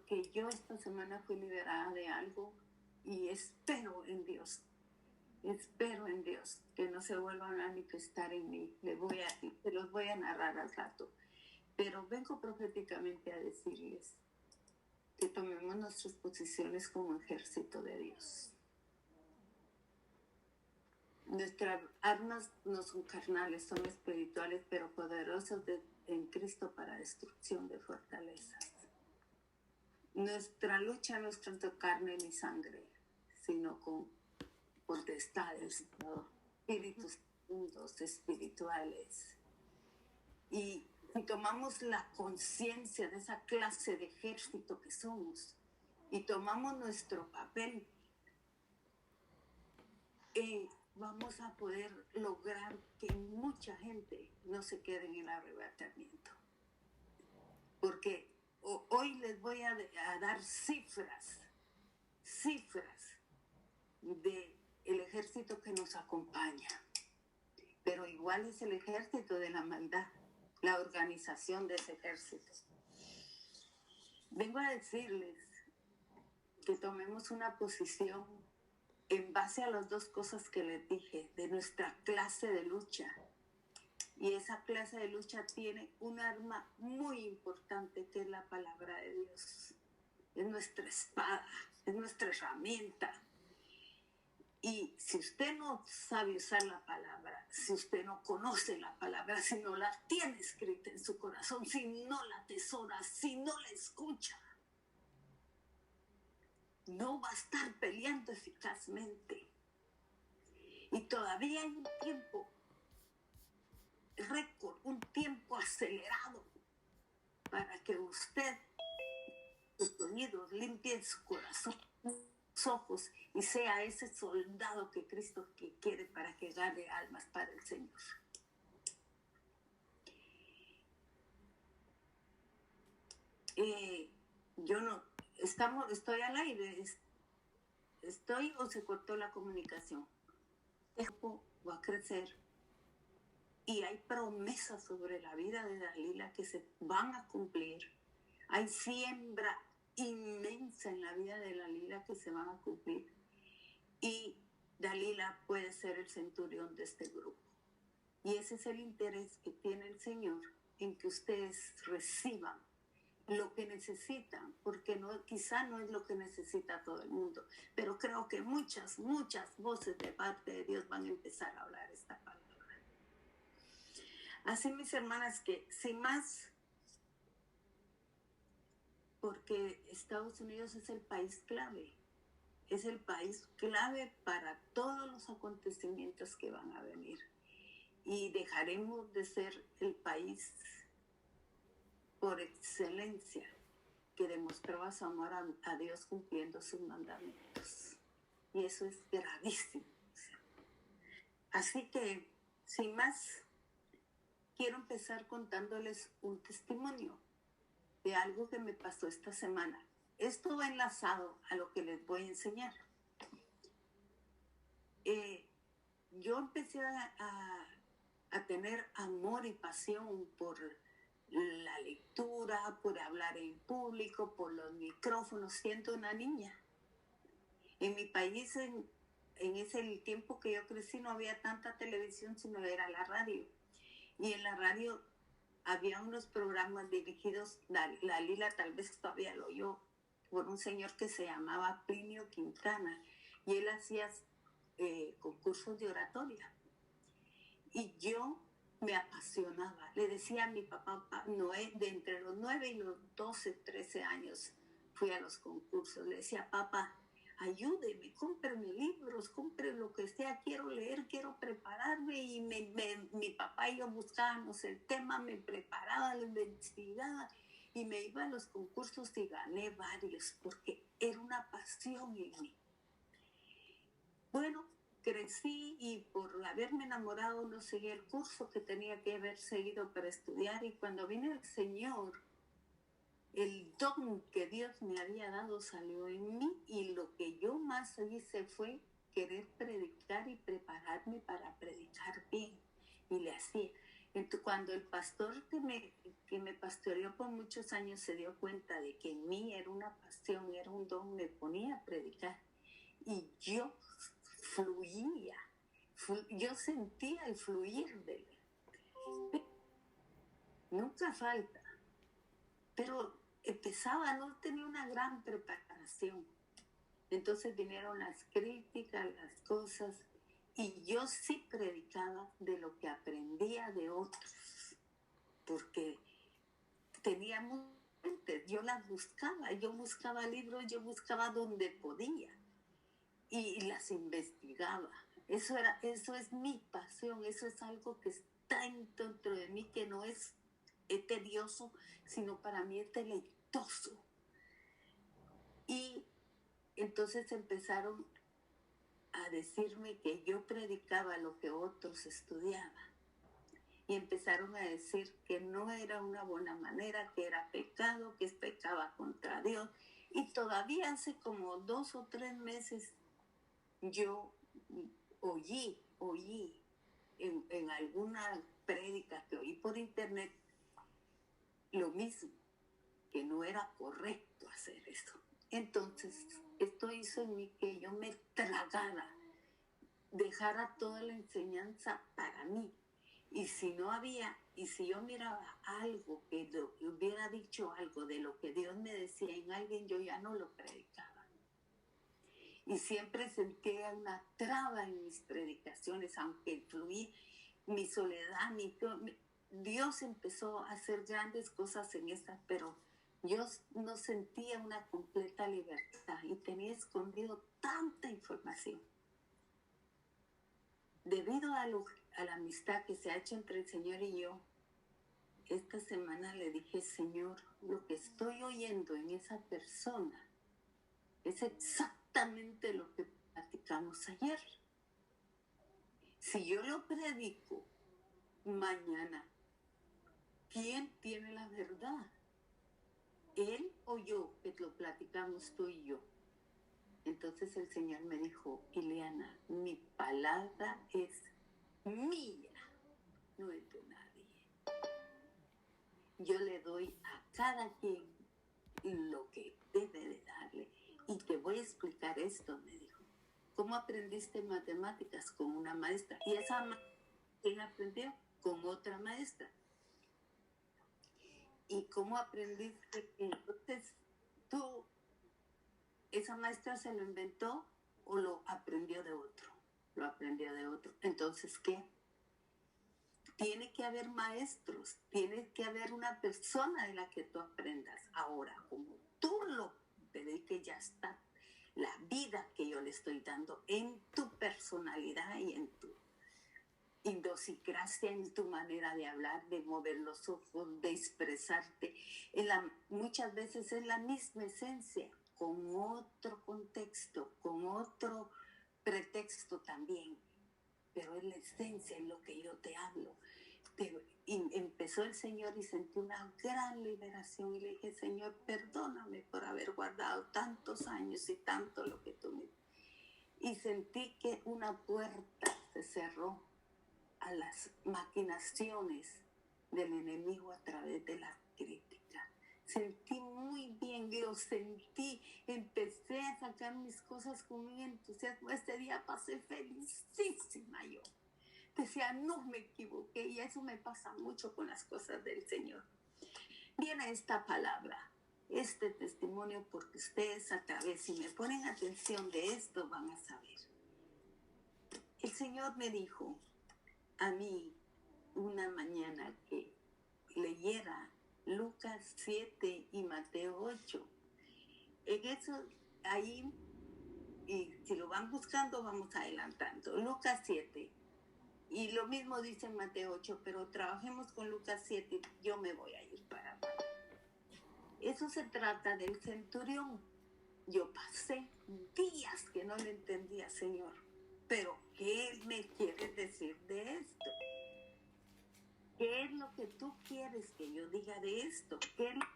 porque yo esta semana fui liberada de algo y espero en Dios que no se vuelvan a manifestar en mí. Se los voy a narrar al rato. Pero vengo proféticamente a decirles que tomemos nuestras posiciones como ejército de Dios. Nuestras armas no son carnales, son espirituales, pero poderosas en Cristo para destrucción de fortalezas. Nuestra lucha no es contra carne ni sangre, sino con potestades, ¿no? Espíritus mundos espirituales. Y si tomamos la conciencia de esa clase de ejército que somos y tomamos nuestro papel, vamos a poder lograr que mucha gente no se quede en el arrebatamiento. Porque hoy les voy a dar cifras de el ejército que nos acompaña. Pero igual es el ejército de la maldad, la organización de ese ejército. Vengo a decirles que tomemos una posición en base a las dos cosas que les dije, de nuestra clase de lucha. Y esa clase de lucha tiene un arma muy importante que es la palabra de Dios. Es nuestra espada, es nuestra herramienta. Y si usted no sabe usar la palabra, si usted no conoce la palabra, si no la tiene escrita en su corazón, si no la atesora, si no la escucha, no va a estar peleando eficazmente. Y todavía hay un tiempo récord, un tiempo acelerado para que usted, sus oídos, limpie su corazón, sus ojos y sea ese soldado que Cristo quiere para que gane almas para el Señor. Estoy al aire, estoy o se cortó la comunicación. Esto va a crecer y hay promesas sobre la vida de Dalila que se van a cumplir. Hay siembra inmensa en la vida de Dalila que se van a cumplir. Y Dalila puede ser el centurión de este grupo. Y ese es el interés que tiene el Señor en que ustedes reciban lo que necesitan, porque quizá no es lo que necesita todo el mundo, pero creo que muchas voces de parte de Dios van a empezar a hablar esta palabra. Así, mis hermanas, que sin más, porque Estados Unidos es el país clave para todos los acontecimientos que van a venir, y dejaremos de ser el país por excelencia que demostraba su amor a Dios cumpliendo sus mandamientos. Y eso es gravísimo. Así que, sin más, quiero empezar contándoles un testimonio de algo que me pasó esta semana. Esto va enlazado a lo que les voy a enseñar. Yo empecé a tener amor y pasión por la lectura, por hablar en público, por los micrófonos, siendo una niña. En mi país, en ese tiempo que yo crecí, no había tanta televisión, sino era la radio. Y en la radio había unos programas dirigidos, Dalila tal vez todavía lo oyó, por un señor que se llamaba Plinio Quintana, y él hacía concursos de oratoria. Y yo me apasionaba. Le decía a mi papá, de entre los 9 y los 12, 13 años, fui a los concursos. Le decía, papá, ayúdeme, cómpreme libros, compre lo que sea, quiero leer, quiero prepararme. Y mi papá y yo buscábamos el tema, me preparaba, lo investigaba y me iba a los concursos y gané varios porque era una pasión en mí. Bueno, crecí y por haberme enamorado no seguí el curso que tenía que haber seguido para estudiar, y cuando vine el Señor, el don que Dios me había dado salió en mí, y lo que yo más hice fue querer predicar y prepararme para predicar bien, y le hacía. Entonces, cuando el pastor que me pastoreó por muchos años se dio cuenta de que en mí era una pasión, era un don, me ponía a predicar y yo fluía, yo sentía el fluir de él. Nunca falta, pero empezaba, no tenía una gran preparación. Entonces vinieron las críticas, las cosas, y yo sí predicaba de lo que aprendía de otros, porque teníamos, yo las buscaba, yo buscaba libros, yo buscaba donde podía y las investigaba. Eso es mi pasión, eso es algo que está dentro de mí, que no es tedioso, sino para mí es deleitoso. Y entonces empezaron a decirme que yo predicaba lo que otros estudiaban. Y empezaron a decir que no era una buena manera, que era pecado, que pecaba contra Dios. Y todavía hace como 2 o 3 meses yo oí en alguna prédica que oí por internet lo mismo, que no era correcto hacer eso. Entonces, esto hizo en mí que yo me tragara, dejara toda la enseñanza para mí. Y si no había, y si yo miraba algo que hubiera dicho algo de lo que Dios me decía en alguien, yo ya no lo predicaba. Y siempre sentía una traba en mis predicaciones, aunque fluí mi soledad, Dios empezó a hacer grandes cosas en esas, pero yo no sentía una completa libertad y tenía escondido tanta información. Debido a la amistad que se ha hecho entre el Señor y yo, esta semana le dije, Señor, lo que estoy oyendo en esa persona es exactamente lo que platicamos ayer. Si yo lo predico mañana, ¿quién tiene la verdad? ¿Él o yo, que lo platicamos tú y yo? Entonces el Señor me dijo, Ileana, mi palabra es mía, no es de nadie. Yo le doy a cada quien lo que debe de darle. Y te voy a explicar esto, me dijo. ¿Cómo aprendiste matemáticas? Con una maestra. Y esa maestra, ¿quién aprendió? Con otra maestra. ¿Y cómo aprendiste? Entonces, tú, ¿esa maestra se lo inventó o lo aprendió de otro? Lo aprendió de otro. Entonces, ¿qué? Tiene que haber maestros, tiene que haber una persona de la que tú aprendas. Ahora, como tú lo prediques, ya está la vida que yo le estoy dando en tu personalidad y en tu idiosincrasia, en tu manera de hablar, de mover los ojos, de expresarte. Muchas veces es la misma esencia, con otro contexto, con otro pretexto también, pero es la esencia en lo que yo te hablo. Y empezó el Señor y sentí una gran liberación y le dije, Señor, perdóname por haber guardado tantos años y tanto lo que tú me... Y sentí que una puerta se cerró a las maquinaciones del enemigo a través de la crítica. Sentí muy bien, lo sentí, empecé a sacar mis cosas con un entusiasmo. Este día pasé felicísima yo. Decía, no me equivoqué, y eso me pasa mucho con las cosas del Señor. Viene esta palabra, este testimonio, porque ustedes a través, si me ponen atención de esto, van a saber. El Señor me dijo a mí una mañana que leyera Lucas 7 y Mateo 8. En eso, ahí, y si lo van buscando, vamos adelantando. Lucas 7. Y lo mismo dice en Mateo 8, pero trabajemos con Lucas 7, yo me voy a ir para abajo. Eso se trata del centurión. Yo pasé días que no le entendía, Señor, pero ¿qué me quieres decir de esto? ¿Qué es lo que tú quieres que yo diga de esto? ¿Qué es lo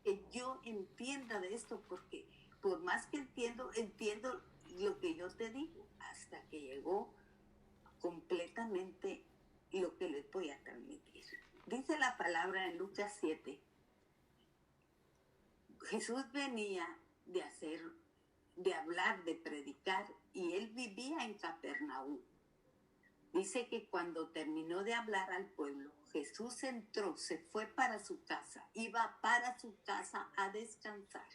que yo entienda de esto? Porque por más que entiendo lo que yo te digo, hasta que llegó completamente lo que les voy a transmitir. palabra en Lucas 7. Jesús venía de hablar, de predicar, y él vivía en Capernaum. Dice que cuando terminó de hablar al pueblo, Jesús entró, se fue para su casa, iba para su casa a descansar.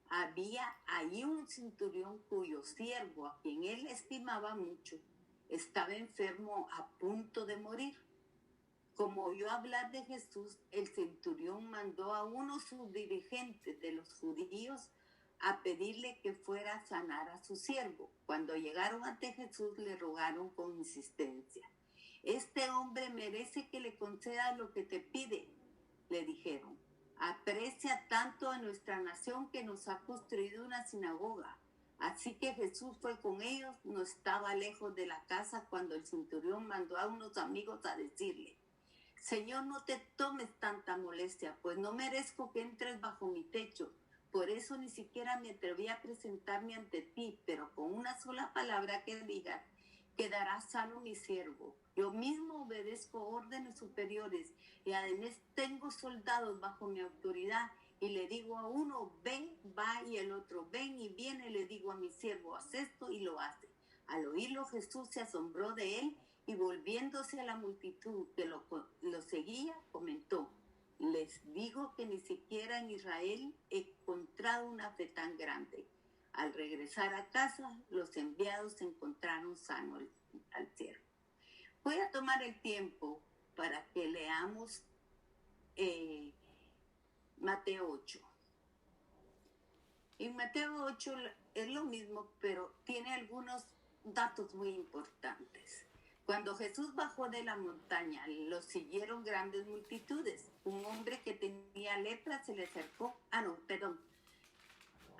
Había ahí un centurión cuyo siervo, a quien él estimaba mucho, estaba enfermo a punto de morir. Como oyó hablar de Jesús, el centurión mandó a uno de sus dirigentes de los judíos a pedirle que fuera a sanar a su siervo. Cuando llegaron ante Jesús, le rogaron con insistencia: «Este hombre merece que le conceda lo que te pide», le dijeron. «Aprecia tanto a nuestra nación que nos ha construido una sinagoga». Así que Jesús fue con ellos. No estaba lejos de la casa cuando el centurión mandó a unos amigos a decirle: «Señor, no te tomes tanta molestia, pues no merezco que entres bajo mi techo. Por eso ni siquiera me atreví a presentarme ante ti, pero con una sola palabra que digas, quedará sano mi siervo. Yo mismo obedezco órdenes superiores y además tengo soldados bajo mi autoridad, y le digo a uno, ven, va, y el otro, ven, y viene, y le digo a mi siervo, haz esto, y lo hace». Al oírlo, Jesús se asombró de él, y volviéndose a la multitud que lo seguía, comentó: «Les digo que ni siquiera en Israel he encontrado una fe tan grande». Al regresar a casa, los enviados encontraron sano al siervo. Voy a tomar el tiempo para que leamos Mateo 8. En Mateo 8 es lo mismo, pero tiene algunos datos muy importantes. Cuando Jesús bajó de la montaña, lo siguieron grandes multitudes. Un hombre que tenía lepra se le acercó. Al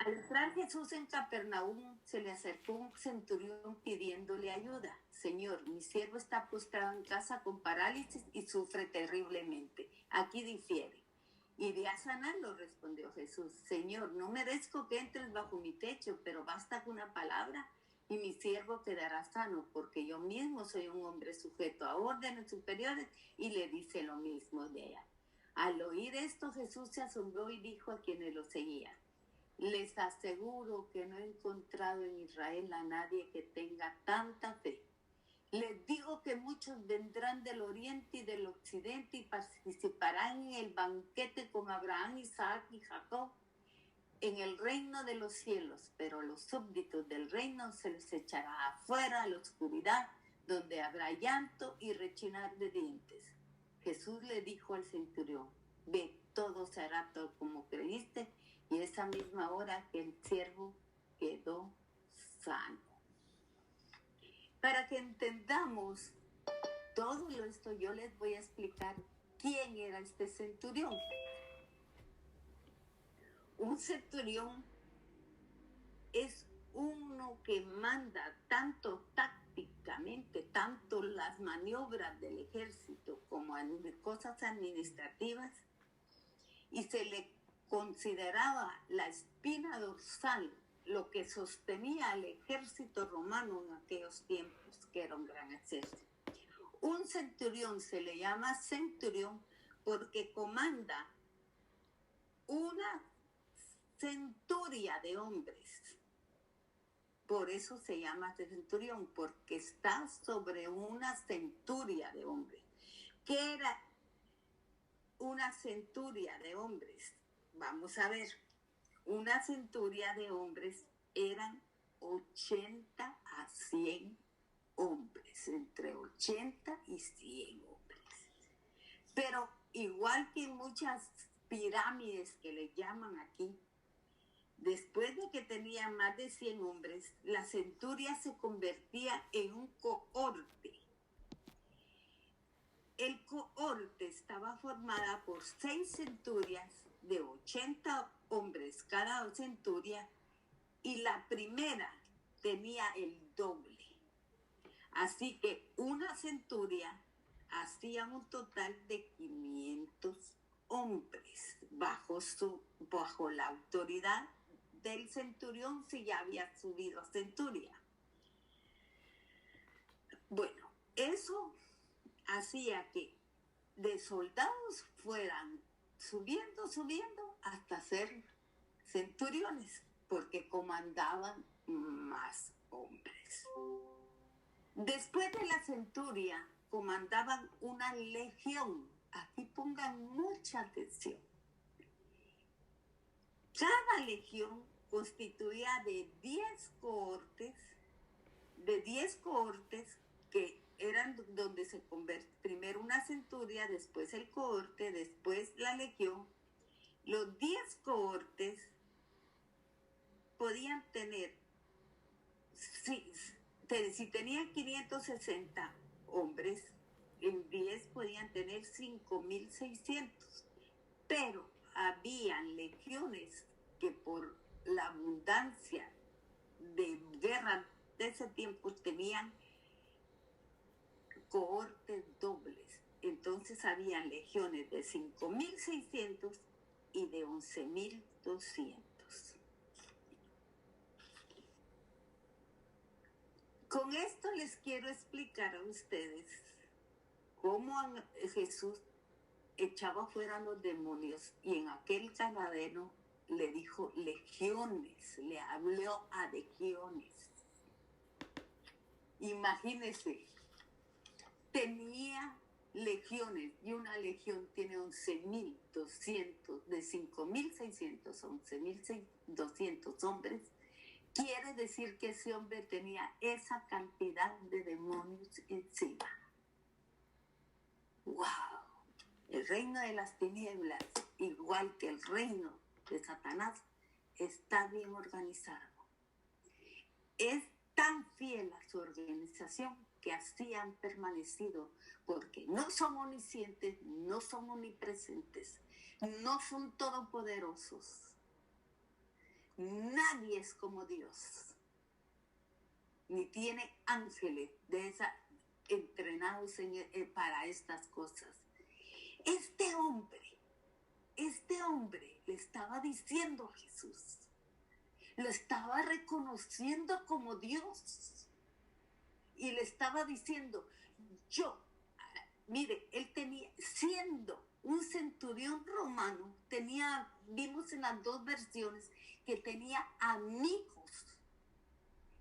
entrar Jesús en Capernaum, se le acercó un centurión pidiéndole ayuda. «Señor, mi siervo está postrado en casa con parálisis y sufre terriblemente». Aquí difiere. «Iré a sanarlo», respondió Jesús. «Señor, no merezco que entres bajo mi techo, pero basta con una palabra y mi siervo quedará sano, porque yo mismo soy un hombre sujeto a órdenes superiores». Y le dice lo mismo de ella. Al oír esto, Jesús se asombró y dijo a quienes lo seguían: «Les aseguro que no he encontrado en Israel a nadie que tenga tanta fe. Les digo que muchos vendrán del oriente y del occidente y participarán en el banquete con Abraham, Isaac y Jacob en el reino de los cielos, pero los súbditos del reino se les echará afuera a la oscuridad, donde habrá llanto y rechinar de dientes». Jesús le dijo al centurión: «Ve, todo se hará tal como creíste». Y esa misma hora que el siervo quedó sano. Para que entendamos todo esto, yo les voy a explicar quién era este centurión. Un centurión es uno que manda tanto tácticamente, tanto las maniobras del ejército como cosas administrativas, y se le consideraba la espina dorsal, lo que sostenía al ejército romano en aquellos tiempos, que era un gran ejército. Un centurión se le llama centurión porque comanda una centuria de hombres. Por eso se llama centurión, porque está sobre una centuria de hombres. ¿Qué era una centuria de hombres? Vamos a ver. Una centuria de hombres eran 80 a 100 hombres, entre 80 y 100 hombres. Pero igual que en muchas pirámides que le llaman aquí, después de que tenía más de 100 hombres, la centuria se convertía en un cohorte. El cohorte estaba formada por 6 centurias de 80 hombres cada centuria, y la primera tenía el doble. Así que una centuria hacía un total de 500 hombres bajo la autoridad del centurión, si ya había subido a centuria. Bueno, eso hacía que de soldados fueran subiendo hasta ser centuriones, porque comandaban más hombres. Después de la centuria, comandaban una legión. Aquí pongan mucha atención. Cada legión constituía de 10 cohortes, que eran donde se convierte primero una centuria, después el cohorte, después la legión. Los 10 cohortes podían tener, si tenían 560 hombres, en 10 podían tener 5,600. Pero habían legiones que por la abundancia de guerra de ese tiempo tenían cohortes dobles. Entonces habían legiones de 5,600 y de 11,200. Con esto les quiero explicar a ustedes cómo Jesús echaba fuera a los demonios y en aquel Gadareno le dijo legiones, le habló a legiones. Imagínense, tenía legiones y una legión tiene 11,200, de 5,600 a 11,200 hombres. Quiere decir que ese hombre tenía esa cantidad de demonios encima. ¡Wow! El reino de las tinieblas, igual que el reino de Satanás, está bien organizado. Es tan fiel a su organización que así han permanecido, porque no son omniscientes, no son omnipresentes, no son todopoderosos. Nadie es como Dios, ni tiene ángeles de entrenados para estas cosas. Este hombre le estaba diciendo a Jesús, lo estaba reconociendo como Dios y le estaba diciendo, mire, él tenía, siendo un centurión romano, vimos en las dos versiones que tenía amigos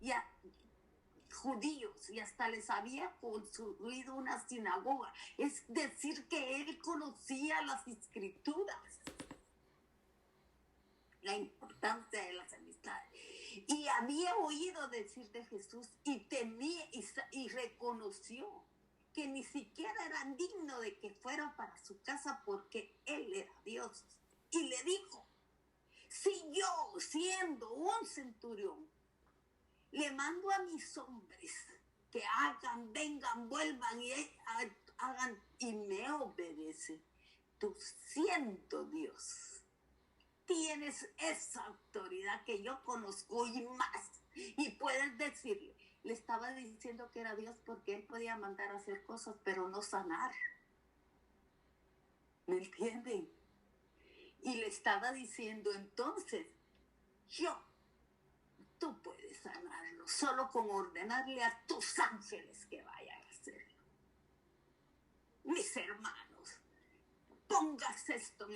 y judíos y hasta les había construido una sinagoga. Es decir, que él conocía las escrituras, la importancia de las amistades. Y había oído decir de Jesús y reconoció que ni siquiera era digno de que fuera para su casa porque él era Dios. Y le dijo, si yo, siendo un centurión, le mando a mis hombres que vengan, vuelvan y hagan y me obedecen, tú siendo Dios, tienes esa autoridad que yo conozco y más. Y puedes decirle, le estaba diciendo que era Dios porque él podía mandar a hacer cosas, pero no sanar. ¿Me entienden? Y le estaba diciendo entonces, tú puedes sanarlo, solo con ordenarle a tus ángeles que vayan a hacerlo. Mis hermanos, póngase esto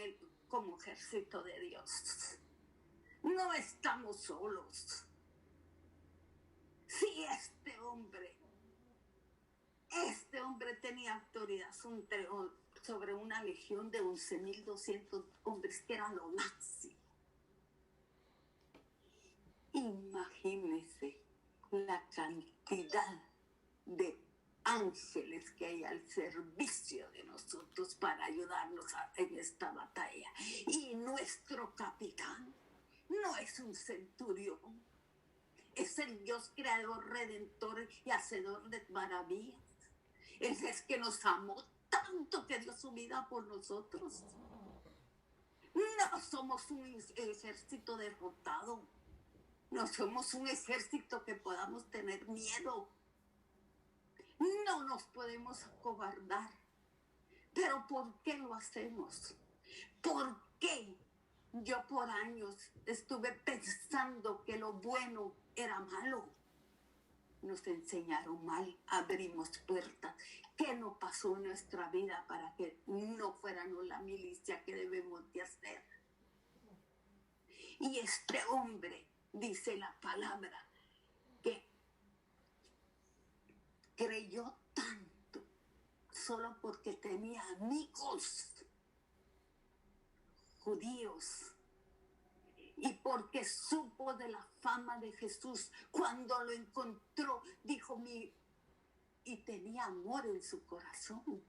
como ejército de Dios. No estamos solos. Si este hombre tenía autoridad sobre una legión de 11,200 hombres, que era lo máximo. Imagínense la cantidad de ángeles que hay al servicio de nosotros para ayudarnos en esta batalla. Y nuestro capitán no es un centurión, es el Dios creador, redentor y hacedor de maravillas. Él es que nos amó tanto que dio su vida por nosotros. No somos un ejército derrotado. No somos un ejército que podamos tener miedo. No nos podemos acobardar. Pero ¿por qué lo hacemos? ¿Por qué? Yo por años estuve pensando que lo bueno era malo. nos enseñaron mal, abrimos puertas. ¿Qué no pasó en nuestra vida para que no fuéramos la milicia que debemos de hacer? Y este hombre, dice la palabra, que creyó tanto solo porque tenía amigos judíos y porque supo de la fama de Jesús. Cuando lo encontró, dijo, y tenía amor en su corazón,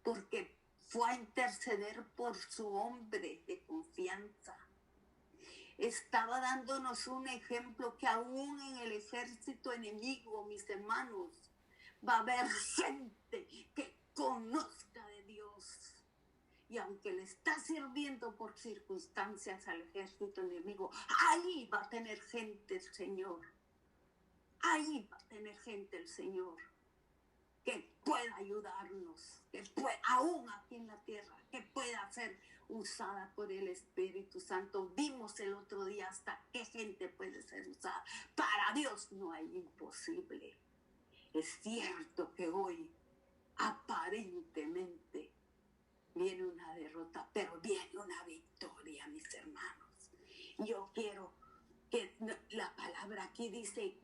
porque fue a interceder por su hombre de confianza. Estaba dándonos un ejemplo que aún en el ejército enemigo, mis hermanos, va a haber gente que conozca de Dios. Y aunque le está sirviendo por circunstancias al ejército enemigo, ahí va a tener gente el Señor. Ahí va a tener gente el Señor que pueda ayudarnos, que pueda, aún aquí en la tierra, que pueda ser usada por el Espíritu Santo. Vimos el otro día hasta qué gente puede ser usada. Para Dios no hay imposible. Es cierto que hoy aparentemente viene una derrota, pero viene una victoria, mis hermanos. Yo quiero que la palabra aquí dice,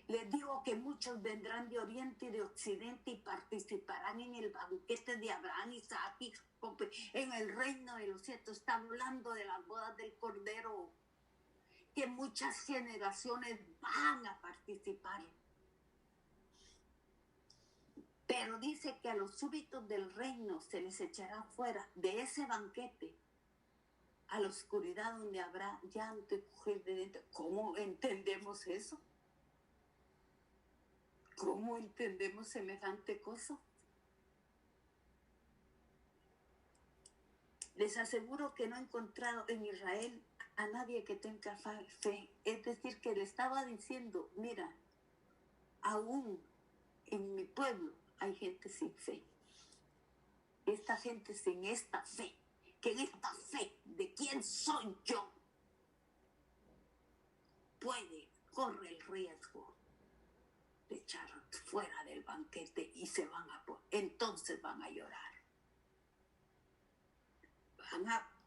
les digo que muchos vendrán de oriente y de occidente y participarán en el banquete de Abraham, Isaac y Jacob, en el reino de los cielos. Está hablando de las bodas del Cordero, que muchas generaciones van a participar. Pero dice que a los súbitos del reino se les echará fuera de ese banquete a la oscuridad donde habrá llanto y crujir de dientes. ¿Cómo entendemos eso? ¿Cómo entendemos semejante cosa? Les aseguro que no he encontrado en Israel a nadie que tenga fe. Es decir, que le estaba diciendo, mira, aún en mi pueblo hay gente sin fe. Esta gente sin esta fe, que en esta fe de quién soy yo, corre el riesgo de echar fuera del banquete y entonces van a llorar.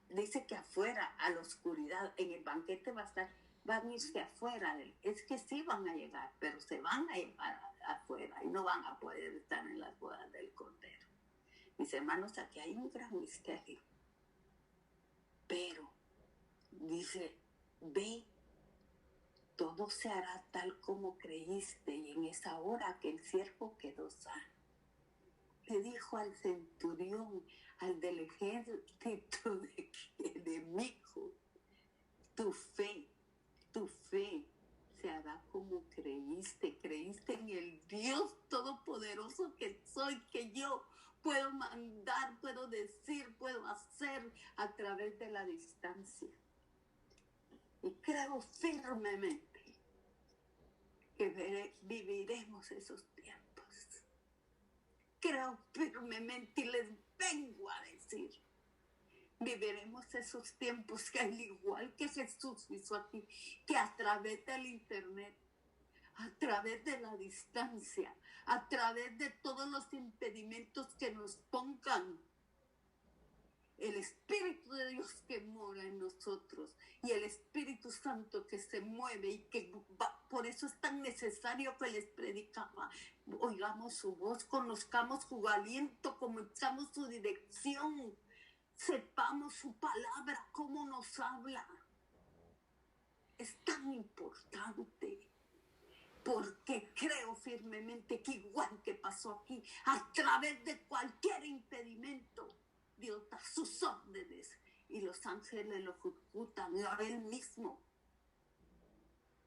Dice que afuera, a la oscuridad, en el banquete van a irse afuera. Es que sí van a llegar, pero se van a llevar afuera y no van a poder estar en las bodas del Cordero. Mis hermanos, aquí hay un gran misterio. Pero, dice, ve, todo se hará tal como creíste, y en esa hora que el siervo quedó sano. Le dijo al centurión, al del ejército de enemigo, tu fe se hará como creíste en el Dios todopoderoso que soy, que yo puedo mandar, puedo decir, puedo hacer a través de la distancia. Y creo firmemente que viviremos esos tiempos. Creo firmemente y les vengo a decir, viviremos esos tiempos que al igual que Jesús hizo aquí, que a través del internet, a través de la distancia, a través de todos los impedimentos que nos pongan, el Espíritu de Dios que mora en nosotros y el Espíritu Santo que se mueve y que por eso es tan necesario que les predicaba. Oigamos su voz, conozcamos su aliento, conozcamos su dirección, sepamos su palabra, cómo nos habla. Es tan importante. Porque creo firmemente que igual que pasó aquí, a través de cualquier impedimento, Dios da sus órdenes y los ángeles lo ejecutan a Él mismo.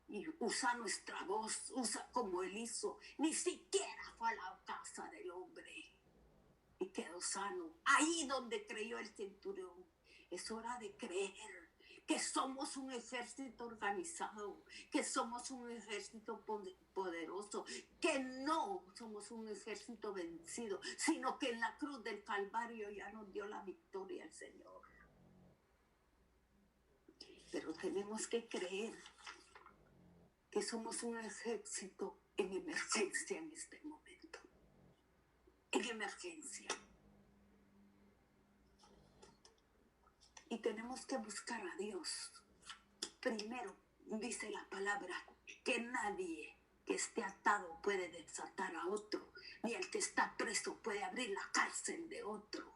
Y usa nuestra voz, usa como Él hizo. Ni siquiera fue a la casa del hombre y quedó sano. Ahí donde creyó el centurión. Es hora de creer que somos un ejército organizado, que somos un ejército poderoso, que no somos un ejército vencido, sino que en la cruz del Calvario ya nos dio la victoria el Señor. Pero tenemos que creer que somos un ejército en emergencia en este momento. En emergencia. Y tenemos que buscar a Dios. Primero, dice la palabra, que nadie que esté atado puede desatar a otro, ni el que está preso puede abrir la cárcel de otro,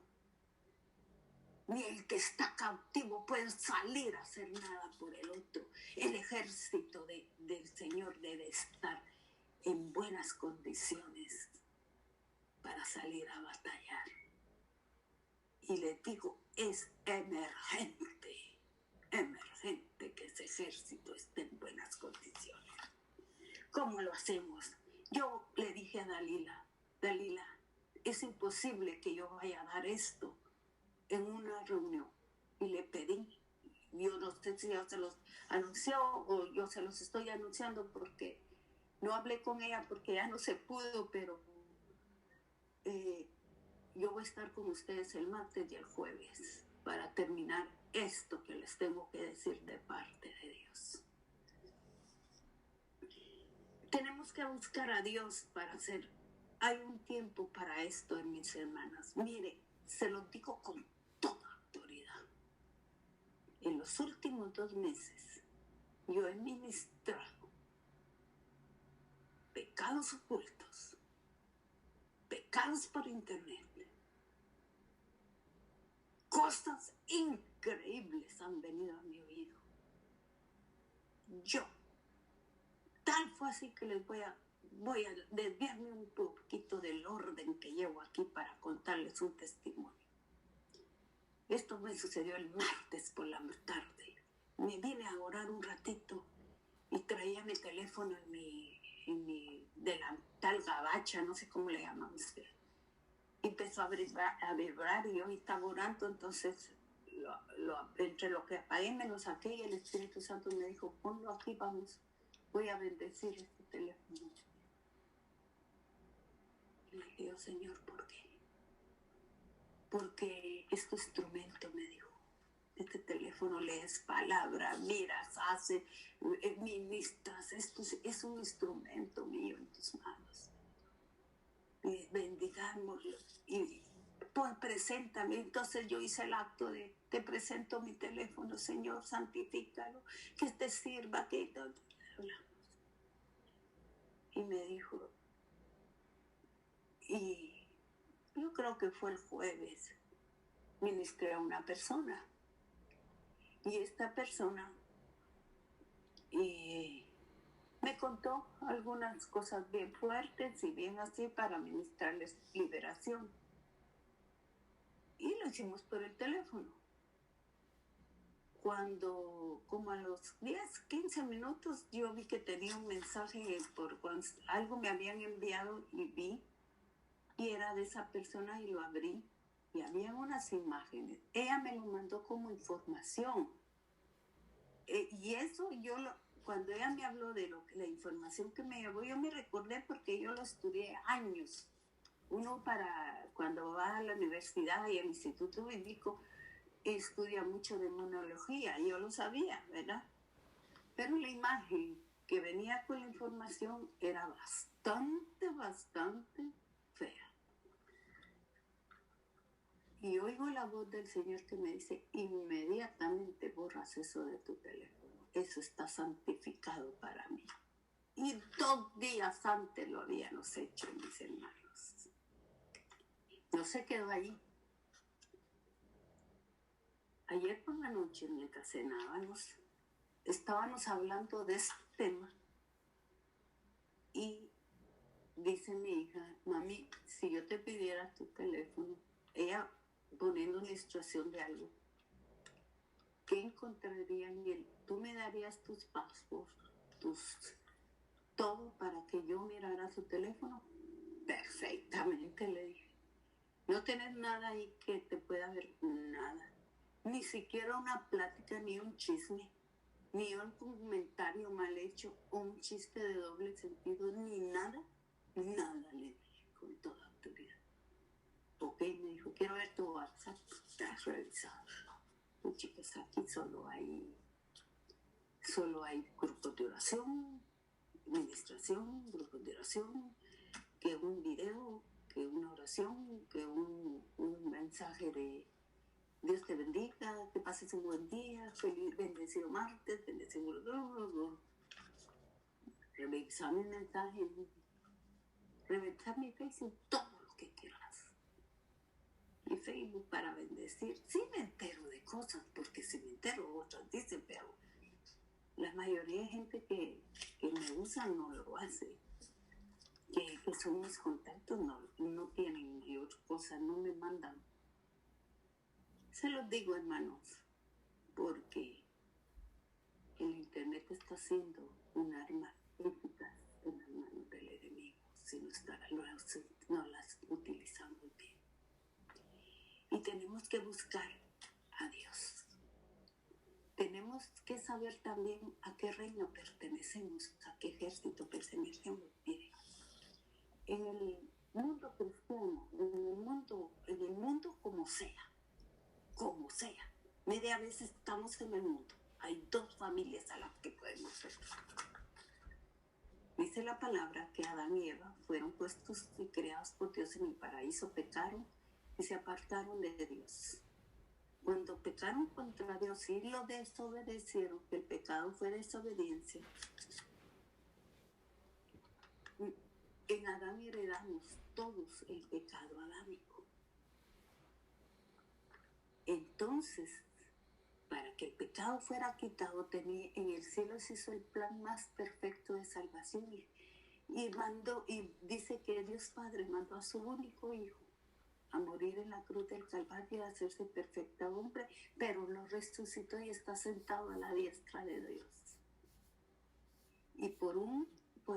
ni el que está cautivo puede salir a hacer nada por el otro. El ejército del Señor debe estar en buenas condiciones para salir a batallar. Y les digo, es emergente que ese ejército esté en buenas condiciones. ¿Cómo lo hacemos? Yo le dije a Dalila, es imposible que yo vaya a dar esto en una reunión. Y le pedí, yo no sé si ya se los anunció o yo se los estoy anunciando porque no hablé con ella porque ya no se pudo, pero yo voy a estar con ustedes el martes y el jueves para terminar esto que les tengo que decir de parte de Dios. Tenemos que buscar a Dios para hacer. Hay un tiempo para esto, mis hermanas. Mire, se lo digo con toda autoridad. En los últimos 2 meses, yo he ministrado pecados ocultos, pecados por internet. Cosas increíbles han venido a mi oído. Yo. Tal fue así que les voy a desviarme un poquito del orden que llevo aquí para contarles un testimonio. Esto me sucedió el martes por la tarde. Me vine a orar un ratito y traía mi teléfono en mi delantal gabacha, no sé cómo le llaman ustedes. Empezó a vibrar y yo estaba orando, entonces entre lo que apagué me lo saqué y el Espíritu Santo me dijo, ponlo aquí, voy a bendecir este teléfono. Y le digo, Señor, ¿por qué? Porque es tu instrumento, me dijo. Este teléfono lees palabra, miras, hace, ministras. Esto es un instrumento mío en tus manos. Y bendigámoslo. Y pues preséntame. Entonces yo hice el acto de, te presento mi teléfono, Señor, santifícalo, que te sirva, que y me dijo, y yo creo que fue el jueves, ministré a una persona. Y esta persona me contó algunas cosas bien fuertes y bien así para ministrarles liberación. Y lo hicimos por el teléfono. Cuando, como a los 10, 15 minutos, yo vi que tenía un mensaje por algo me habían enviado y vi, y era de esa persona y lo abrí. Y había unas imágenes. Ella me lo mandó como información. Y eso cuando ella me habló de la información que me llevó, yo me recordé porque yo lo estudié años. Uno cuando va a la universidad y al instituto bíblico estudia mucho demonología, yo lo sabía, ¿verdad? Pero la imagen que venía con la información era bastante fea. Y oigo la voz del Señor que me dice, inmediatamente borras eso de tu teléfono. Eso está santificado para mí. Y 2 días antes lo habíamos hecho, mis hermanos. No se quedó ahí. Ayer por la noche, mientras cenábamos, estábamos hablando de este tema. Y dice mi hija, mami, si yo te pidiera tu teléfono, ella poniendo una instrucción de algo, ¿qué encontraría en él? ¿Tú me darías tus passwords, todo para que yo mirara su teléfono? Perfectamente, le dije. No tenés nada ahí que te pueda ver, nada. Ni siquiera una plática, ni un chisme, ni un comentario mal hecho, o un chiste de doble sentido, ni nada, le dije con toda autoridad. Ok, me dijo, quiero ver tu WhatsApp. ¿Te has revisado? Chicas, aquí solo hay grupos de oración, administración, grupos de oración, que un video, que una oración, que un mensaje de Dios te bendiga, que pases un buen día, feliz, bendecido martes, bendecido... Revisar mi mensaje, revisar mi Facebook, todo lo que quieras. Mi Facebook para bendecir. Sí me entero de cosas, porque si me entero, otras dicen, pero la mayoría de gente que me usa no lo hace. Que son mis contactos, no tienen mayor cosa, no me mandan. Se los digo, hermanos, porque el internet está siendo un arma eficaz en las manos del enemigo si no las utilizamos bien. Y tenemos que buscar a Dios. Tenemos que saber también a qué reino pertenecemos, a qué ejército pertenecemos. Miren, en el mundo cristiano, en el mundo como sea. Media vez estamos en el mundo. Hay dos familias a las que podemos ver. Dice la palabra que Adán y Eva fueron puestos y creados por Dios en el paraíso, pecaron y se apartaron de Dios. Cuando pecaron contra Dios y lo desobedecieron, que el pecado fue desobediencia, en Adán heredamos todos el pecado adámico. Entonces, para que el pecado fuera quitado, en el cielo se hizo el plan más perfecto de salvación y dice que Dios Padre mandó a su único Hijo a morir en la cruz del Calvario y a hacerse perfecto hombre, pero lo resucitó y está sentado a la diestra de Dios. Y por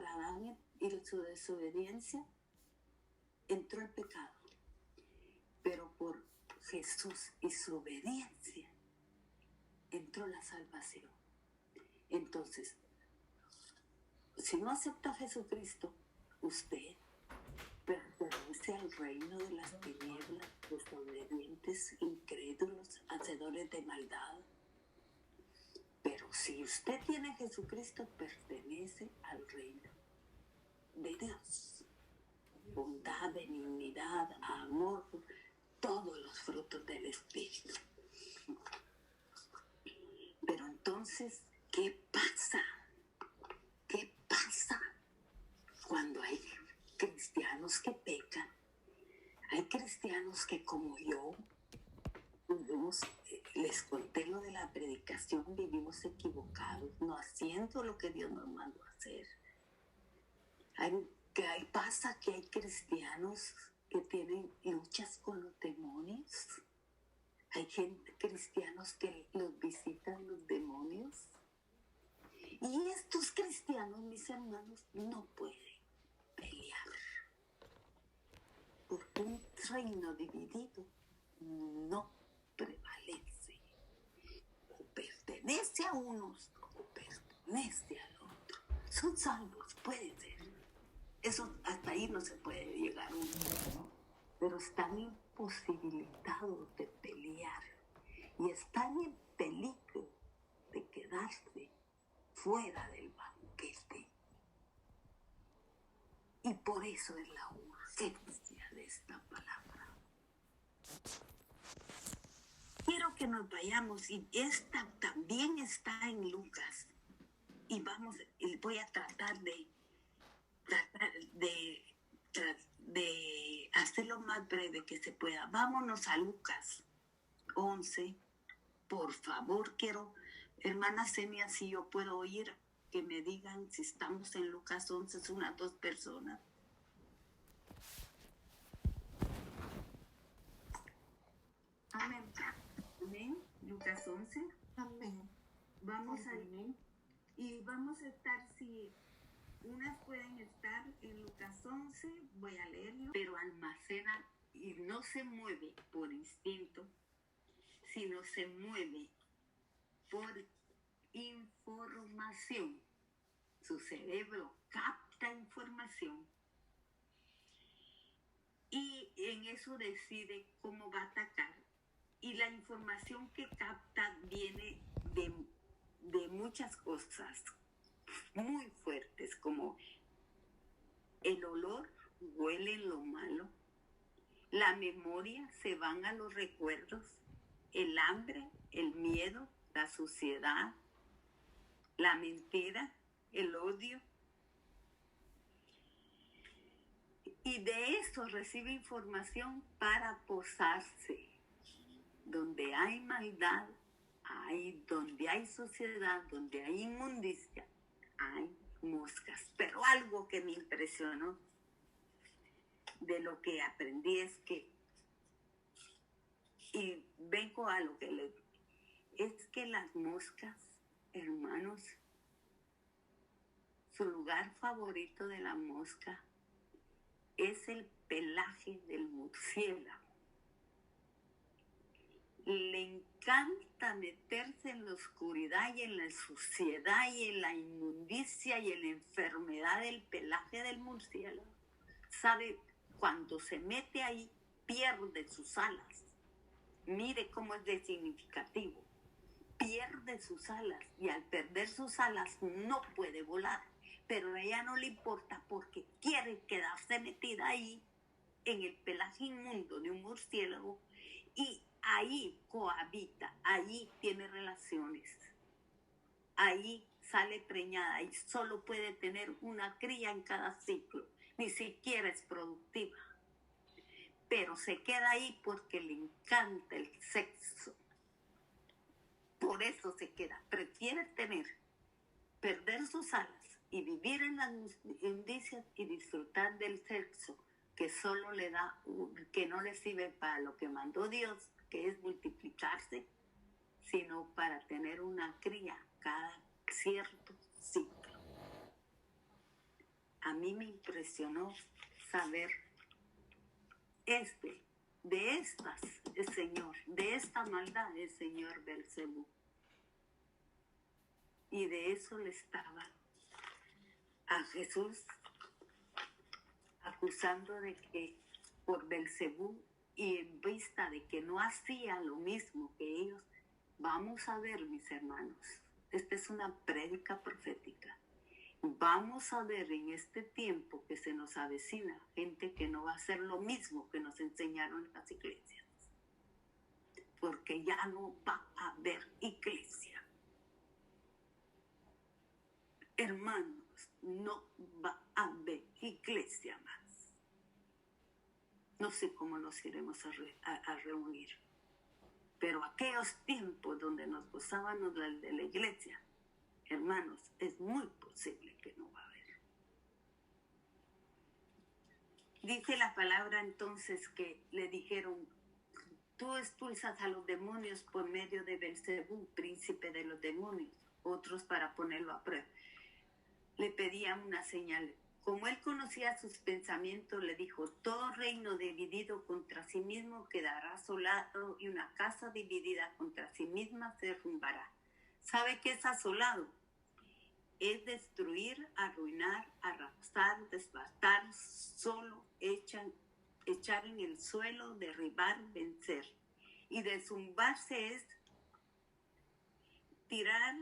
Adán y su desobediencia entró el pecado, pero por Jesús y su obediencia entró la salvación. Entonces, si no acepta a Jesucristo, usted pertenece al reino de las tinieblas, desobedientes, incrédulos, hacedores de maldad. Pero si usted tiene a Jesucristo, pertenece al reino de Dios. Bondad, benignidad, amor, todos los frutos del Espíritu. Pero entonces, ¿qué pasa? ¿Qué pasa cuando hay cristianos que pecan? Hay cristianos que, como yo, les conté lo de la predicación, vivimos equivocados, no haciendo lo que Dios nos mandó a hacer. Pasa que hay cristianos que tienen luchas con los demonios. Hay cristianos que los visitan los demonios. Y estos cristianos, mis hermanos, no pueden pelear. Porque un reino dividido no prevalece. O pertenece a unos o pertenece al otro. Son salvos, puede ser. Eso hasta ahí no se puede llegar uno. Pero están imposibilitados de pelear. Y están en peligro de quedarse fuera del banquete. Y por eso es la urgencia de esta palabra. Quiero que nos vayamos, y esta también está en Lucas. Y voy a tratar de hacerlo más breve que se pueda. Vámonos a Lucas 11. Por favor, hermana Senia, si yo puedo oír, que me digan si estamos en Lucas 11, son unas 2 personas. Amén. Amén. Lucas 11. Amén. Vamos a estar, si unas pueden estar en Lucas 11, voy a leerlo, pero almacena y no se mueve por instinto, sino se mueve por información. Su cerebro capta información y en eso decide cómo va a atacar. Y la información que capta viene de muchas cosas, muy fuertes, como el olor huele lo malo, la memoria se van a los recuerdos, el hambre, el miedo, la suciedad, la mentira, el odio. Y de eso recibe información para posarse. Donde hay maldad, donde hay suciedad, donde hay inmundicia, hay moscas. Pero algo que me impresionó de lo que aprendí es que, y vengo a lo que le digo, es que las moscas, hermanos, su lugar favorito de la mosca es el pelaje del murciélago. Le encanta meterse en la oscuridad y en la suciedad y en la inmundicia y en la enfermedad del pelaje del murciélago. ¿Sabe? Cuando se mete ahí, pierde sus alas. Mire cómo es de significativo. Pierde sus alas y al perder sus alas no puede volar. Pero a ella no le importa porque quiere quedarse metida ahí en el pelaje inmundo de un murciélago y ahí cohabita, ahí tiene relaciones, ahí sale preñada y solo puede tener una cría en cada ciclo, ni siquiera es productiva, pero se queda ahí porque le encanta el sexo, por eso se queda, prefiere perder sus alas y vivir en las indicias y disfrutar del sexo que solo le da, que no le sirve para lo que mandó Dios, que es multiplicarse, sino para tener una cría cada cierto ciclo. A mí me impresionó saber de esta maldad el señor Belcebú. Y de eso le estaba a Jesús acusando de que por Belcebú y en vista de que no hacía lo mismo que ellos, vamos a ver, mis hermanos, esta es una prédica profética. Vamos a ver en este tiempo que se nos avecina gente que no va a hacer lo mismo que nos enseñaron en las iglesias, porque ya no va a haber iglesia. Hermanos, no va a haber iglesia más. No sé cómo nos iremos a reunir, pero aquellos tiempos donde nos gozábamos de la iglesia, hermanos, es muy posible que no va a haber. Dice la palabra entonces que le dijeron, tú expulsas a los demonios por medio de Belcebú, príncipe de los demonios. Otros, para ponerlo a prueba, le pedían una señal. Como él conocía sus pensamientos, le dijo, todo reino dividido contra sí mismo quedará asolado y una casa dividida contra sí misma se derrumbará. ¿Sabe qué es asolado? Es destruir, arruinar, arrasar, desbastar, solo echar en el suelo, derribar, vencer. Y derrumbarse es tirar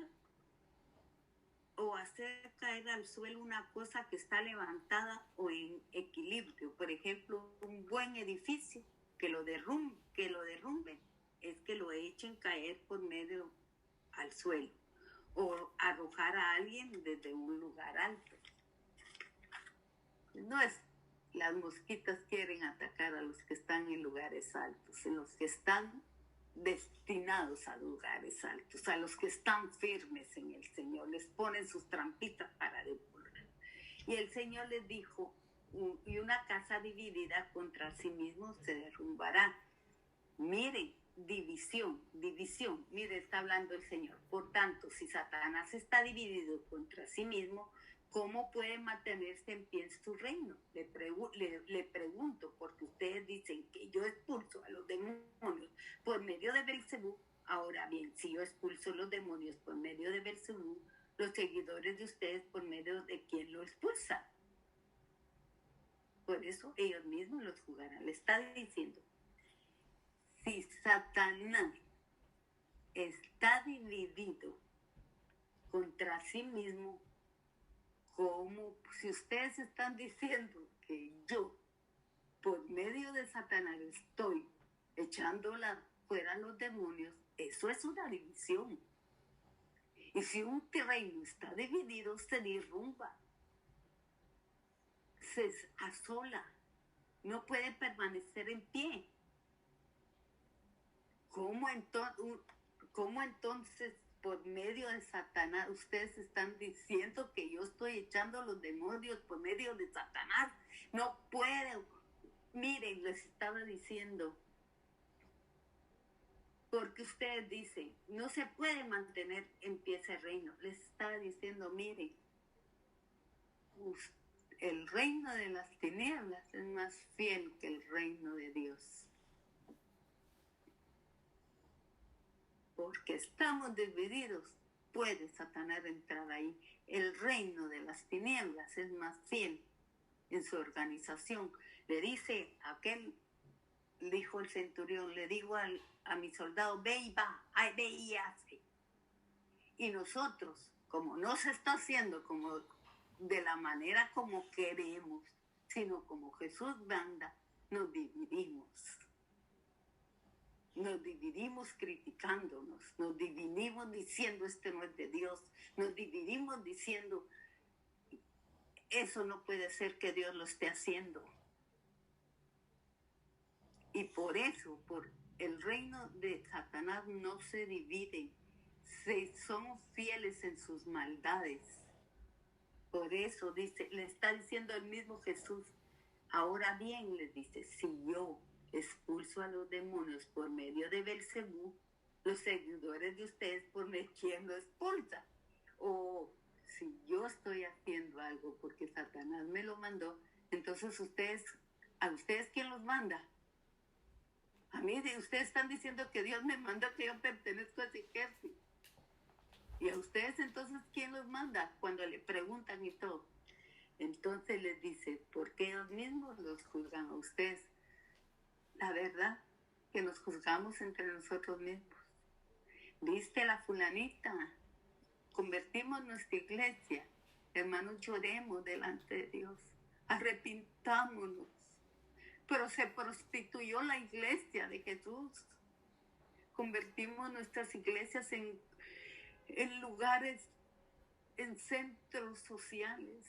o hacer caer al suelo una cosa que está levantada o en equilibrio. Por ejemplo, un buen edificio que lo derrumbe es que lo echen caer por medio al suelo o arrojar a alguien desde un lugar alto. No es, las mosquitas quieren atacar a los que están en lugares altos, en los que están destinados a lugares altos, a los que están firmes en el Señor, les ponen sus trampitas para devolver. Y el Señor les dijo, y una casa dividida contra sí mismo se derrumbará. Miren, división, mire, está hablando el Señor. Por tanto, si Satanás está dividido contra sí mismo, ¿cómo puede mantenerse en pie en su reino? Le pregunto, porque ustedes dicen que yo expulso a los demonios por medio de Belcebú. Ahora bien, si yo expulso los demonios por medio de Belcebú, los seguidores de ustedes por medio de quién lo expulsan. Por eso ellos mismos los juzgarán. Le está diciendo, si Satanás está dividido contra sí mismo, como si ustedes están diciendo que yo, por medio de Satanás, estoy echando fuera a los demonios, eso es una división. Y si un reino está dividido, se derrumba, se asola, no puede permanecer en pie. ¿Cómo entonces por medio de Satanás ustedes están diciendo que yo estoy echando a los demonios por medio de Satanás? No puedo. Miren, les estaba diciendo, porque ustedes dicen, no se puede mantener en pie ese reino. Les estaba diciendo, miren, el reino de las tinieblas es más fiel que el reino de Dios. Porque estamos divididos, puede Satanás entrar ahí. El reino de las tinieblas es más fiel en su organización. Le dice dijo el centurión, le digo a mi soldado, ve y va, ve y hace. Y nosotros, como no se está haciendo como de la manera como queremos, sino como Jesús manda, nos dividimos. Nos dividimos criticándonos, nos dividimos diciendo este no es de Dios, nos dividimos diciendo eso no puede ser que Dios lo esté haciendo. Y por eso, por el reino de Satanás no se divide, son fieles en sus maldades. Por eso dice, le está diciendo el mismo Jesús, ahora bien, les dice, si yo expulso a los demonios por medio de Belcebú, los seguidores de ustedes por quién lo expulsa. O si yo estoy haciendo algo porque Satanás me lo mandó, entonces ¿a ustedes quién los manda? A mí ustedes están diciendo que Dios me manda, que yo pertenezco a ese ejército. Y a ustedes entonces ¿quién los manda? Cuando le preguntan y todo. Entonces les dice, ¿por qué ellos mismos los juzgan a ustedes? La verdad, que nos juzgamos entre nosotros mismos. ¿Viste la fulanita? Convertimos nuestra iglesia. Hermanos, lloremos delante de Dios. Arrepintámonos. Pero se prostituyó la iglesia de Jesús. Convertimos nuestras iglesias en lugares, en centros sociales.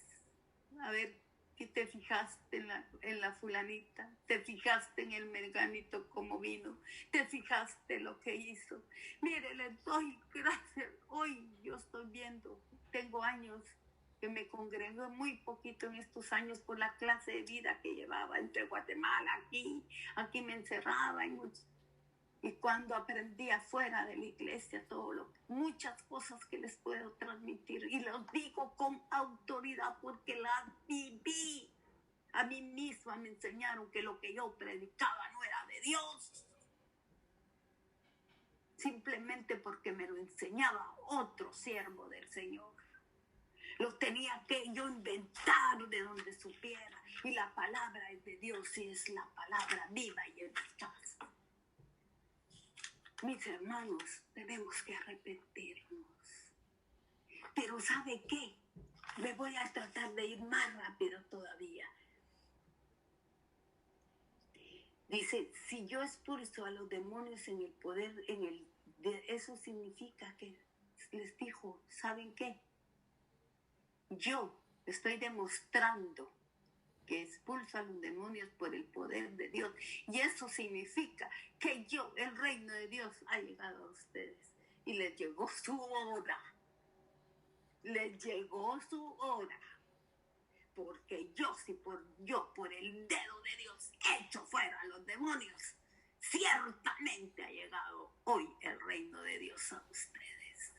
A ver, si te fijaste en la fulanita, te fijaste en el menganito cómo vino, te fijaste lo que hizo. Mire, les doy gracias. Hoy yo estoy viendo, tengo años que me congregué muy poquito en estos años por la clase de vida que llevaba entre Guatemala, aquí me encerraba y cuando aprendí afuera de la iglesia muchas cosas que les puedo transmitir y los digo con autoridad porque las viví. A mí misma me enseñaron que lo que yo predicaba no era de Dios, simplemente porque me lo enseñaba otro siervo del Señor. Lo tenía que yo inventar de donde supiera, y la palabra es de Dios y es la palabra viva y eficaz. Mis hermanos, tenemos que arrepentirnos. Pero ¿sabe qué? Me voy a tratar de ir más rápido todavía. Dice, si yo expulso a los demonios en el poder, eso significa que les dijo, ¿saben qué? Yo estoy demostrando que expulsa a los demonios por el poder de Dios. Y eso significa que el reino de Dios ha llegado a ustedes. Y les llegó su hora. Les llegó su hora. Porque yo por el dedo de Dios echo fuera a los demonios. Ciertamente ha llegado hoy el reino de Dios a ustedes.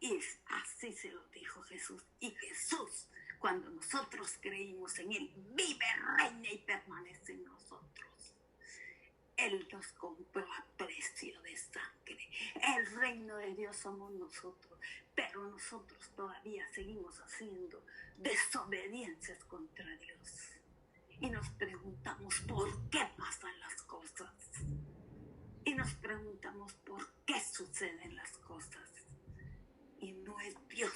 Y así se lo dijo Jesús. Y Jesús, cuando nosotros creímos en Él, vive, reina y permanece en nosotros. Él nos compró a precio de sangre. El reino de Dios somos nosotros, pero nosotros todavía seguimos haciendo desobediencias contra Dios. Y nos preguntamos por qué pasan las cosas. Y nos preguntamos por qué suceden las cosas. Y no es Dios.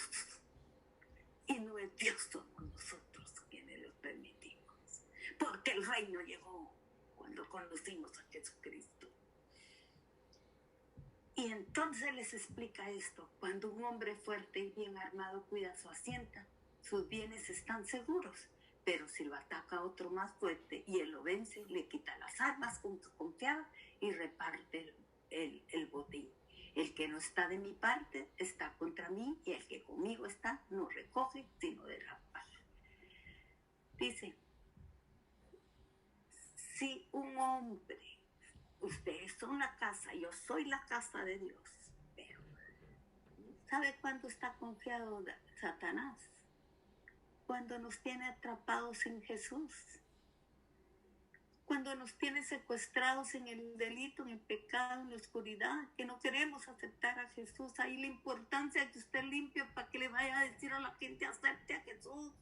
reino llegó cuando conocimos a Jesucristo. Y entonces les explica esto: cuando un hombre fuerte y bien armado cuida su hacienda, sus bienes están seguros. Pero si lo ataca otro más fuerte y él lo vence, le quita las armas con que confiaba y reparte el botín. El que no está de mi parte está contra mí, y el que conmigo está no recoge sino derrapa. Dice, si un hombre, ustedes son la casa, yo soy la casa de Dios, pero ¿sabe cuándo está confiado Satanás? Cuando nos tiene atrapados en Jesús, cuando nos tiene secuestrados en el delito, en el pecado, en la oscuridad, que no queremos aceptar a Jesús. Ahí la importancia de que usted limpie para que le vaya a decir a la gente: acepte a Jesús.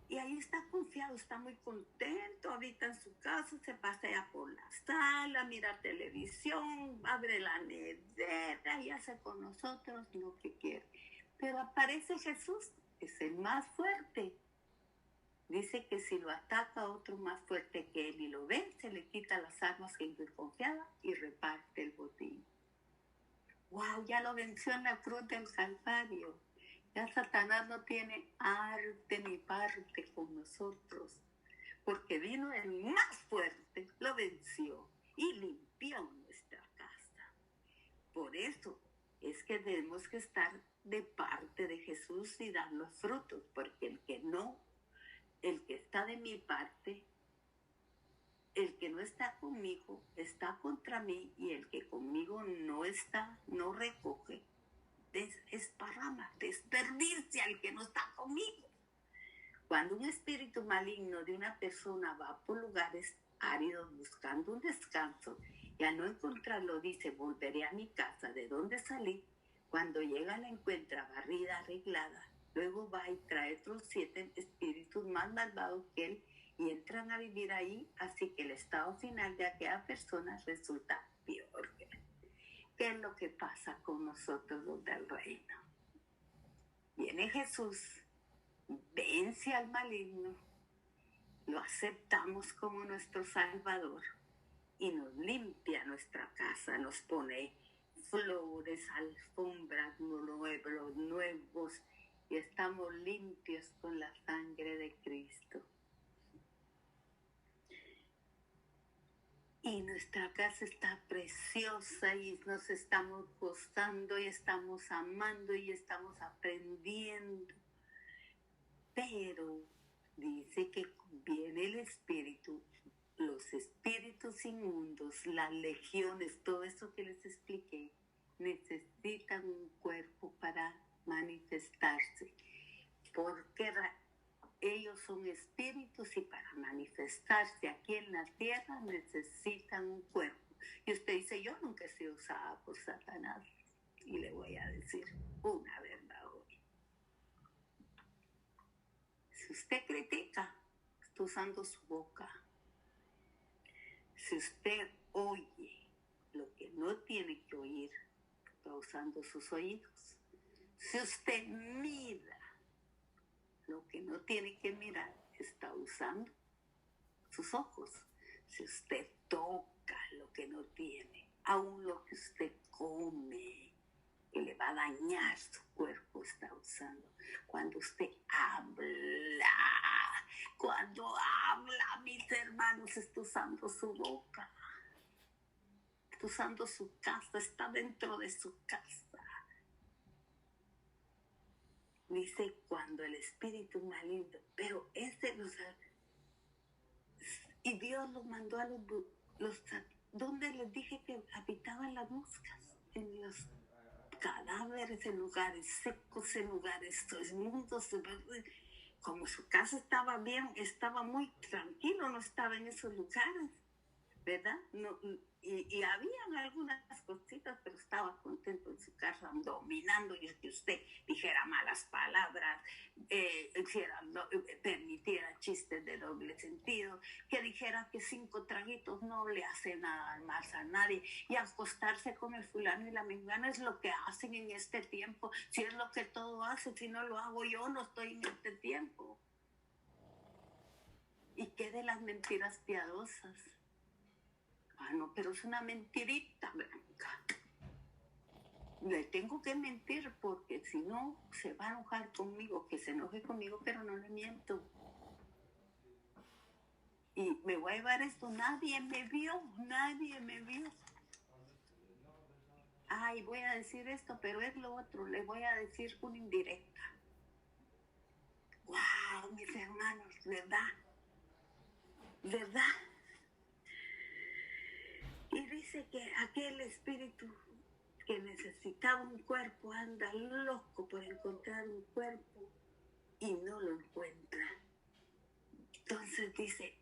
Y ahí está confiado, está muy contento, ahorita en su casa, se pasea por la sala, mira televisión, abre la nevera y hace con nosotros lo que quiere. Pero aparece Jesús, es el más fuerte. Dice que si lo ataca otro más fuerte que él y lo vence, le quita las armas que él confiaba y reparte el botín. ¡Wow! Ya lo venció en la cruz del Calvario. Ya Satanás no tiene arte ni parte con nosotros, porque vino el más fuerte, lo venció y limpió nuestra casa. Por eso es que tenemos que estar de parte de Jesús y dar los frutos, porque el que está de mi parte, el que no está conmigo, está contra mí, y el que conmigo no está, no recoge, desparrama, desperdicia al que no está conmigo. Cuando un espíritu maligno de una persona va por lugares áridos buscando un descanso y al no encontrarlo dice: volveré a mi casa de donde salí. Cuando llega la encuentra barrida, arreglada. Luego va y trae otros 7 espíritus más malvados que él y entran a vivir ahí, así que el estado final de aquella persona resulta peor. ¿Qué es lo que pasa con nosotros los del reino? Viene Jesús, vence al maligno, lo aceptamos como nuestro Salvador y nos limpia nuestra casa, nos pone flores, alfombras nuevos, y estamos limpios con la sangre de Cristo. Y nuestra casa está preciosa y nos estamos gozando y estamos amando y estamos aprendiendo. Pero dice que viene el espíritu, los espíritus inmundos, las legiones, todo eso que les expliqué, necesitan un cuerpo para manifestarse. Porque ellos son espíritus y para manifestarse aquí en la tierra necesitan un cuerpo. Y usted dice: yo nunca he sido usada por Satanás. Y le voy a decir una verdad hoy. Si usted critica, está usando su boca. Si usted oye lo que no tiene que oír, está usando sus oídos. Si usted mira lo que no tiene que mirar, está usando sus ojos. Si usted toca lo que no tiene, aún lo que usted come, que le va a dañar su cuerpo, está usando. Cuando usted habla, mis hermanos, está usando su boca, está usando su casa, está dentro de su casa. Dice: cuando el espíritu maligno, pero y Dios los mandó a los donde les dije que habitaban las moscas, en los cadáveres, en lugares secos, en lugares inmundos. Como su casa estaba bien, estaba muy tranquilo, no estaba en esos lugares, ¿verdad? No, y habían algunas cositas, pero estaba contento en su casa, dominando, y que usted dijera malas palabras, permitiera chistes de doble sentido, que dijera que 5 traguitos no le hace nada más a nadie, y acostarse con el fulano y la mengana es lo que hacen en este tiempo. Si es lo que todo hace, si no lo hago yo, no estoy en este tiempo. ¿Y qué de las mentiras piadosas? Ah, no, pero es una mentirita, Blanca. Le tengo que mentir porque si no se va a enojar conmigo, que se enoje conmigo, pero no le miento. Y me voy a llevar esto, nadie me vio. Ay, voy a decir esto, pero es lo otro, le voy a decir una indirecta. ¡Wow, mis hermanos! ¿Verdad? Y dice que aquel espíritu que necesitaba un cuerpo anda loco por encontrar un cuerpo y no lo encuentra. Entonces dice,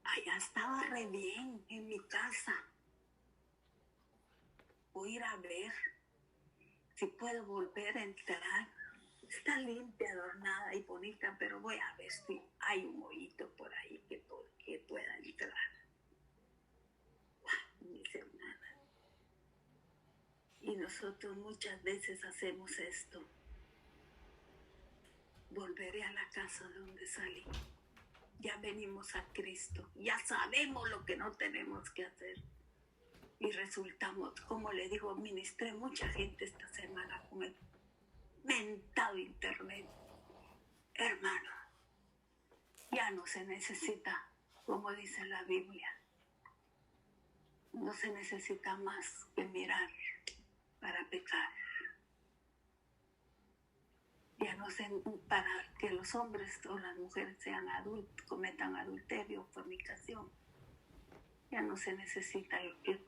allá estaba re bien en mi casa. Voy a ir a ver si puedo volver a entrar. Está limpia, adornada y bonita, pero voy a ver si hay un hoyito por ahí que pueda entrar. Mis hermanas. Y nosotros muchas veces hacemos esto. Volveré a la casa donde salí. Ya venimos a Cristo. Ya sabemos lo que no tenemos que hacer. Y resultamos, como le digo, ministré mucha gente esta semana con el mentado internet. Hermano, ya no se necesita, como dice la Biblia, no se necesita más que mirar para pecar. Ya no sé, para que los hombres o las mujeres sean adultos, cometan adulterio o fornicación. Ya no se necesita que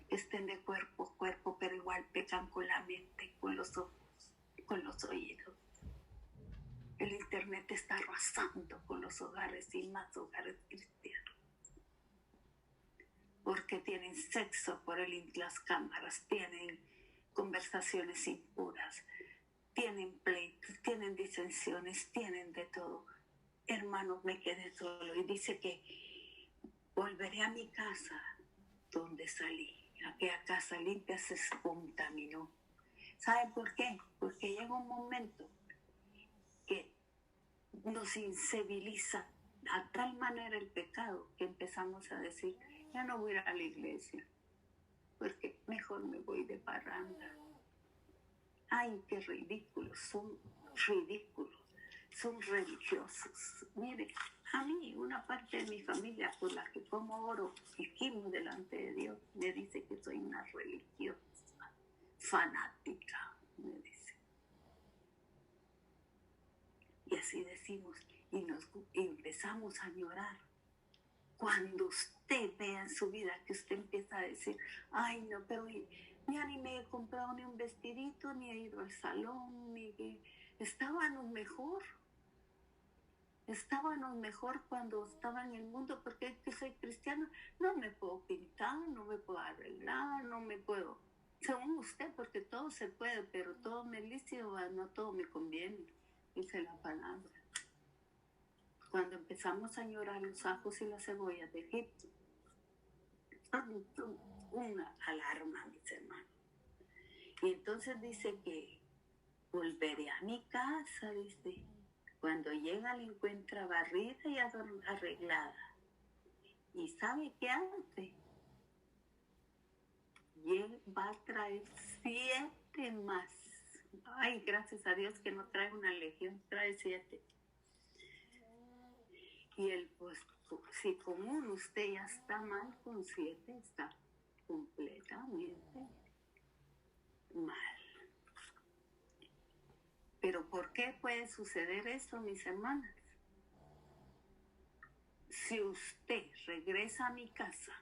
estén de cuerpo a cuerpo, pero igual pecan con la mente, con los ojos, con los oídos. El internet está arrasando con los hogares y más hogares cristianos. Porque tienen sexo por las cámaras, tienen conversaciones impuras, tienen pleitos, tienen disensiones, tienen de todo. Hermanos, me quedé solo y dice que volveré a mi casa donde salí. Aquella casa limpia se contaminó. ¿Saben por qué? Porque llega un momento que nos inciviliza a tal manera el pecado que empezamos a decir, ya no voy a ir a la iglesia, porque mejor me voy de parranda. Ay, qué ridículos, son religiosos. Mire, a mí una parte de mi familia por la que como oro y gimo delante de Dios me dice que soy una religiosa, fanática, me dice. Y así decimos, y empezamos a llorar. Cuando usted vea en su vida que usted empieza a decir, ay no, pero ya ni me he comprado ni un vestidito, ni he ido al salón, ni que estábamos mejor cuando estaba en el mundo, porque es que soy cristiana, no me puedo pintar, no me puedo arreglar, no me puedo, según usted, porque todo se puede, pero todo me lícito, no todo me conviene, dice la palabra. Cuando empezamos a llorar los ajos y las cebollas de Egipto, una alarma, mis hermanos. Y entonces dice que volveré a mi casa, dice. Cuando llega la encuentra barrida y arreglada. ¿Y sabe qué hace? Y él va a traer 7 más. Ay, gracias a Dios que no trae una legión, trae 7. Y él, pues, si con uno usted ya está mal, con 7 está completamente mal. Pero ¿por qué puede suceder esto, mis hermanas? Si usted regresa a mi casa,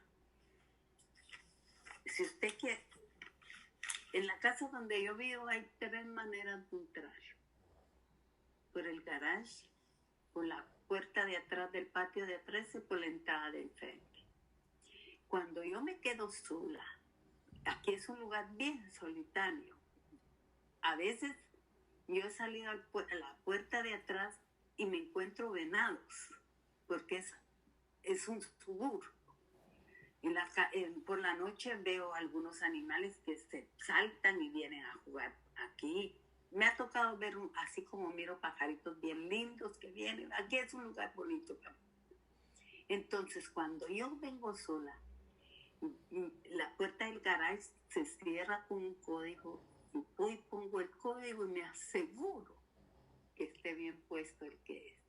si usted quiere, en la casa donde yo vivo hay 3 maneras de entrar. Por el garage, por la puerta de atrás del patio de atrás y por la entrada de enfrente. Cuando yo me quedo sola, aquí es un lugar bien solitario. A veces yo he salido a la puerta de atrás y me encuentro venados, porque es un suburbio. Por la noche veo algunos animales que se saltan y vienen a jugar aquí. Me ha tocado ver, así como miro pajaritos bien lindos que vienen. Aquí es un lugar bonito. Entonces, cuando yo vengo sola, la puerta del garage se cierra con un código. Y voy, pongo el código y me aseguro que esté bien puesto el que es.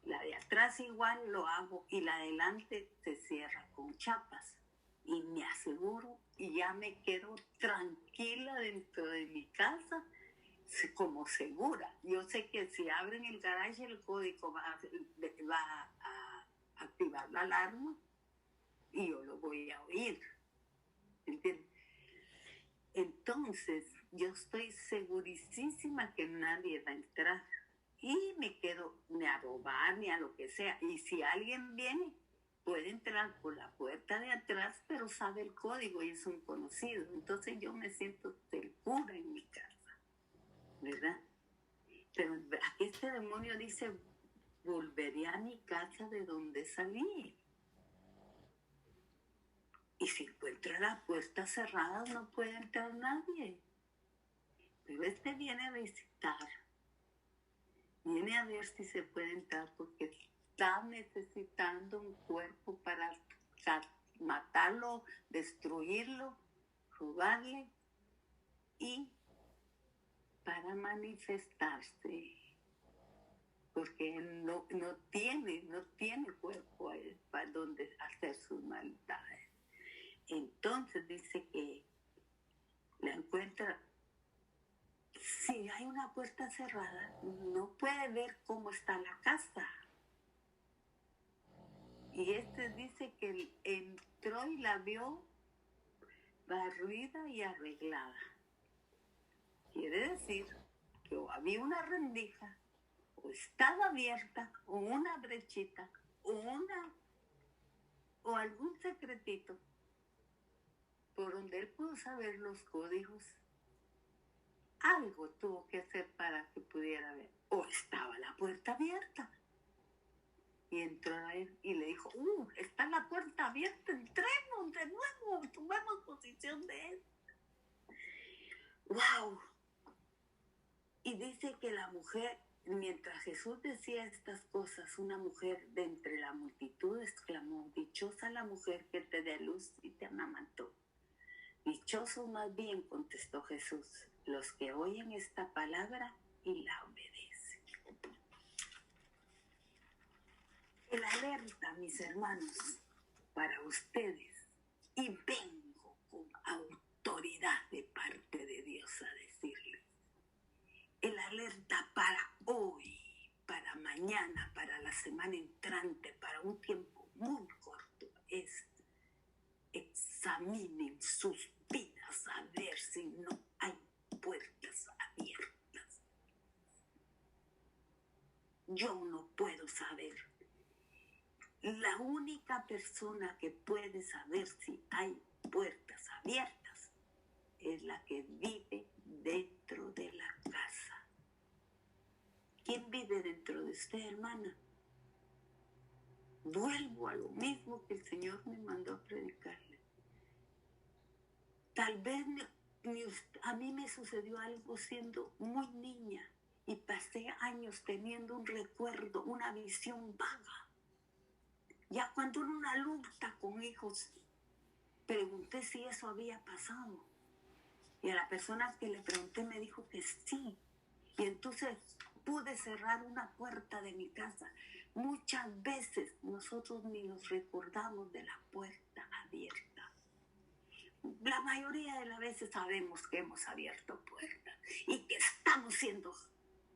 La de atrás igual lo hago y la de adelante se cierra con chapas. Y me aseguro y ya me quedo tranquila dentro de mi casa, como segura. Yo sé que si abren el garage el código va a activar la alarma y yo lo voy a oír. ¿Entiendes? Entonces yo estoy segurísima que nadie va a entrar y me quedo ni a robar ni a lo que sea. Y si alguien viene, puede entrar por la puerta de atrás, pero sabe el código y es un conocido. Entonces yo me siento segura en mi casa, ¿verdad? Pero aquí este demonio dice, volveré a mi casa de donde salí. Y si encuentra la puerta cerrada, no puede entrar nadie. Pero este viene a visitar. Viene a ver si se puede entrar porque está necesitando un cuerpo para matarlo, destruirlo, robarle y para manifestarse. Porque él no tiene cuerpo para donde hacer sus maldades. Entonces dice que la encuentra. Si hay una puerta cerrada, no puede ver cómo está la casa. Y este dice que entró y la vio barrida y arreglada. Quiere decir que o había una rendija, o estaba abierta, o una brechita, o algún secretito por donde él pudo saber los códigos. Algo tuvo que hacer para que pudiera ver. O estaba la puerta abierta. Y entró a él y le dijo, está la puerta abierta, entremos de nuevo, tomemos posición de él. ¡Wow! Y dice que la mujer, mientras Jesús decía estas cosas, una mujer de entre la multitud exclamó, dichosa la mujer que te dé luz y te amamantó. Dichosos más bien, contestó Jesús, los que oyen esta palabra y la obedecen. El alerta, mis hermanos, para ustedes, y vengo con autoridad de parte de Dios a decirles, el alerta para hoy, para mañana, para la semana entrante, para un tiempo muy corto, es examinen sus vidas a ver si no hay puertas abiertas. Yo no puedo saber. La única persona que puede saber si hay puertas abiertas es la que vive dentro de la casa. ¿Quién vive dentro de usted, hermana? Vuelvo a lo mismo que el Señor me mandó a predicarle. Tal vez a mí me sucedió algo siendo muy niña y pasé años teniendo un recuerdo, una visión vaga. Ya cuando era una adulta con hijos, pregunté si eso había pasado. Y a la persona que le pregunté me dijo que sí. Y entonces pude cerrar una puerta de mi casa. Muchas veces nosotros ni nos recordamos de la puerta abierta. La mayoría de las veces sabemos que hemos abierto puertas y que estamos siendo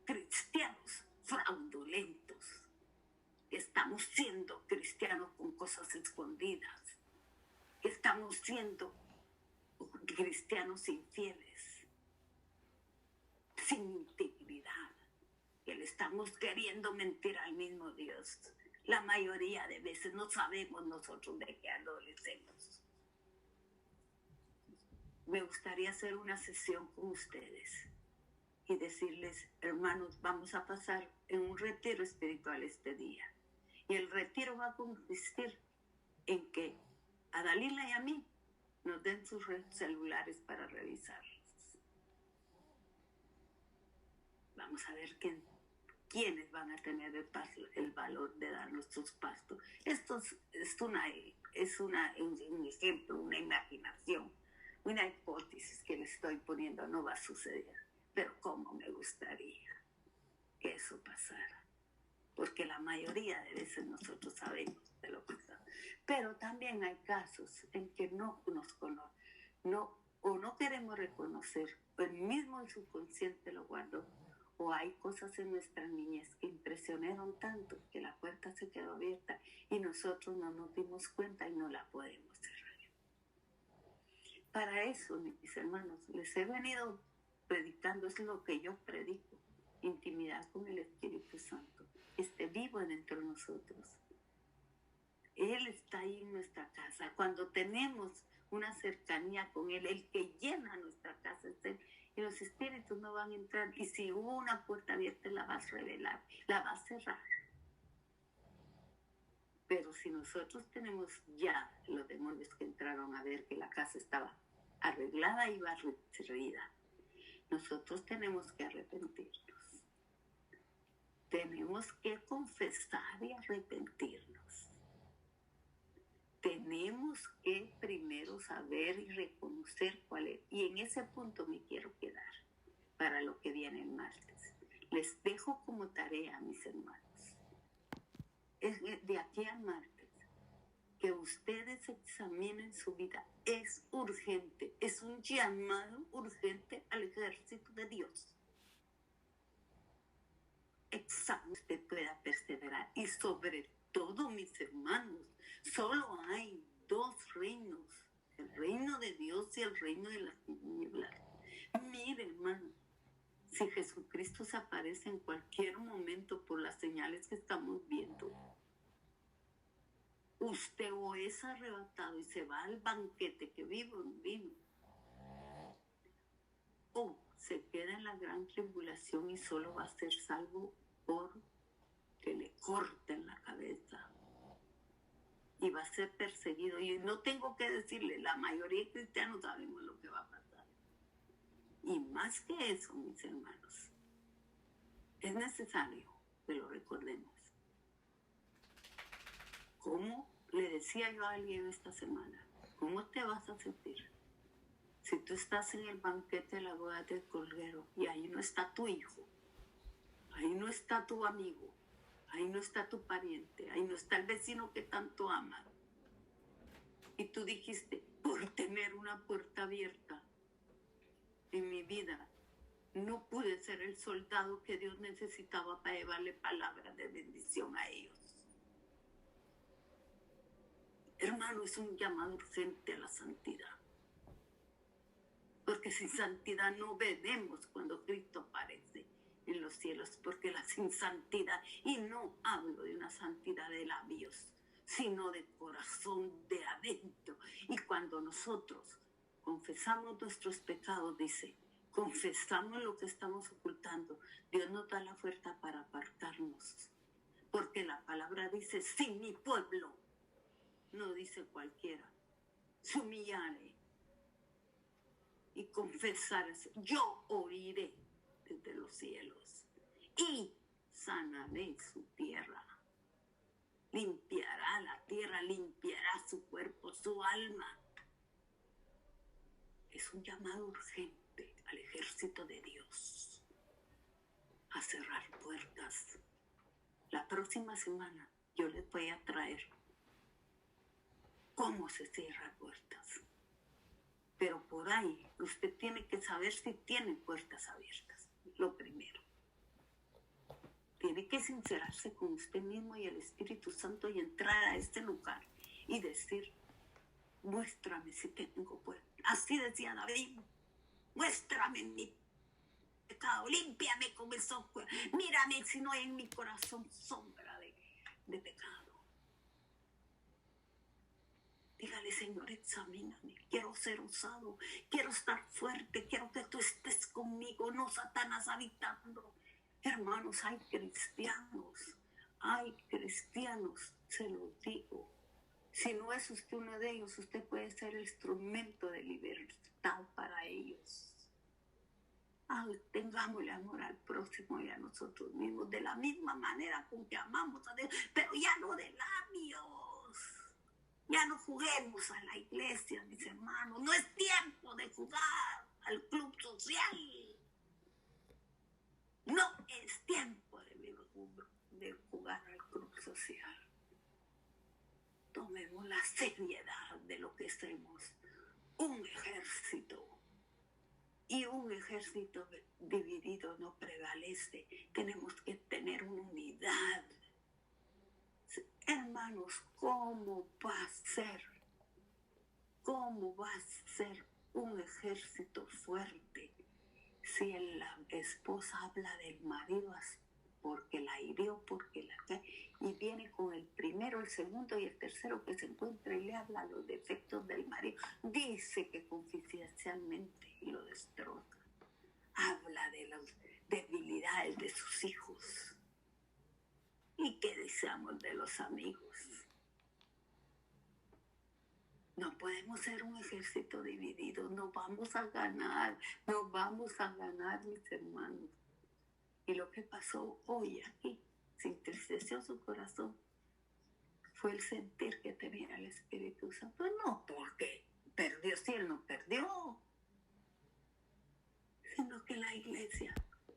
cristianos fraudulentos. Que estamos siendo cristianos con cosas escondidas, que estamos siendo cristianos infieles, sin integridad, que le estamos queriendo mentir al mismo Dios. La mayoría de veces no sabemos nosotros de qué adolecemos. Me gustaría hacer una sesión con ustedes y decirles, hermanos, vamos a pasar en un retiro espiritual este día. Y el retiro va a consistir en que a Dalila y a mí nos den sus celulares para revisarlos. Vamos a ver quién ¿quiénes van a tener el valor de darnos sus pastos? Esto es un ejemplo, una imaginación, una hipótesis que le estoy poniendo. No va a suceder, pero cómo me gustaría que eso pasara, porque la mayoría de veces nosotros sabemos de lo que está. Pero también hay casos en que no nos conocen, o no queremos reconocer, o el mismo subconsciente lo guardó, o hay cosas en nuestra niñez que impresionaron tanto que la puerta se quedó abierta y nosotros no nos dimos cuenta y no la podemos cerrar. Para eso, mis hermanos, les he venido predicando, es lo que yo predico: intimidad con el Espíritu Santo, vivo dentro de nosotros. Él está ahí en nuestra casa. Cuando tenemos una cercanía con Él, el que llena nuestra casa es Él, y los espíritus no van a entrar. Y si hubo una puerta abierta, la vas a revelar, la vas a cerrar. Pero si nosotros tenemos ya los demonios que entraron a ver que la casa estaba arreglada y barrida, nosotros tenemos que arrepentirnos. Tenemos que confesar y arrepentirnos. Tenemos que primero saber y reconocer cuál es. Y en ese punto me quiero quedar para lo que viene el martes. Les dejo como tarea, mis hermanos, es de aquí al martes, que ustedes examinen su vida. Es urgente, es un llamado urgente al ejército de Dios. Usted pueda perseverar. Y sobre todo, mis hermanos, solo hay dos reinos: el reino de Dios y el reino de las tinieblas. Mire, hermano, si Jesucristo se aparece en cualquier momento por las señales que estamos viendo, usted o es arrebatado y se va al banquete que vino, o se queda en la gran tribulación y solo va a ser salvo por que le corten la cabeza, y va a ser perseguido. Y no tengo que decirle, la mayoría de cristianos sabemos lo que va a pasar. Y más que eso, mis hermanos, es necesario que lo recordemos. ¿Cómo? Le decía yo a alguien esta semana, ¿cómo te vas a sentir si tú estás en el banquete de la boda del Cordero y ahí no está tu hijo, ahí no está tu amigo, ahí no está tu pariente, ahí no está el vecino que tanto ama? Y tú dijiste, por tener una puerta abierta en mi vida, no pude ser el soldado que Dios necesitaba para llevarle palabras de bendición a ellos. Hermano, es un llamado urgente a la santidad. Porque sin santidad no veremos cuando Cristo aparece en los cielos. Porque la sin santidad, y no hablo de una santidad de labios, sino de corazón, de adentro. Y cuando nosotros confesamos nuestros pecados, dice, confesamos lo que estamos ocultando, Dios nos da la fuerza para apartarnos. Porque la palabra dice, si mi pueblo, no dice cualquiera, se humillare y confesar, yo oiré desde los cielos y sanaré su tierra. Limpiará la tierra, limpiará su cuerpo, su alma. Es un llamado urgente al ejército de Dios a cerrar puertas. La próxima semana yo les voy a traer cómo se cierran puertas. Pero por ahí usted tiene que saber si tiene puertas abiertas. Lo primero. Tiene que sincerarse con usted mismo y el Espíritu Santo y entrar a este lugar y decir, muéstrame si tengo puertas. Así decía David, muéstrame mi pecado, límpiame con el software, mírame si no hay en mi corazón sombra de pecado. Dígale, Señor, examíname, quiero ser usado, quiero estar fuerte, quiero que tú estés conmigo, no Satanás habitando. Hermanos, hay cristianos, se los digo. Si no es usted uno de ellos, usted puede ser el instrumento de libertad para ellos. Tengámosle amor al próximo y a nosotros mismos, de la misma manera con que amamos a Dios, pero ya no de labios. Ya no juguemos a la iglesia, mis hermanos. No es tiempo de jugar al club social. No es tiempo de jugar al club social. Tomemos la seriedad de lo que somos. Un ejército. Y un ejército dividido no prevalece. Tenemos que tener una unidad. Hermanos, ¿cómo va a ser? ¿Cómo va a ser un ejército fuerte si la esposa habla del marido porque la hirió, porque la cae, y viene con el primero, el segundo y el tercero que se encuentra y le habla los defectos del marido? Dice que confidencialmente lo destroza. Habla de las debilidades de sus hijos. ¿Y qué deseamos de los amigos? No podemos ser un ejército dividido. No vamos a ganar, mis hermanos. Y lo que pasó hoy aquí, se entristeció su corazón, fue el sentir que tenía el Espíritu Santo. No porque perdió, si él no perdió, sino que la iglesia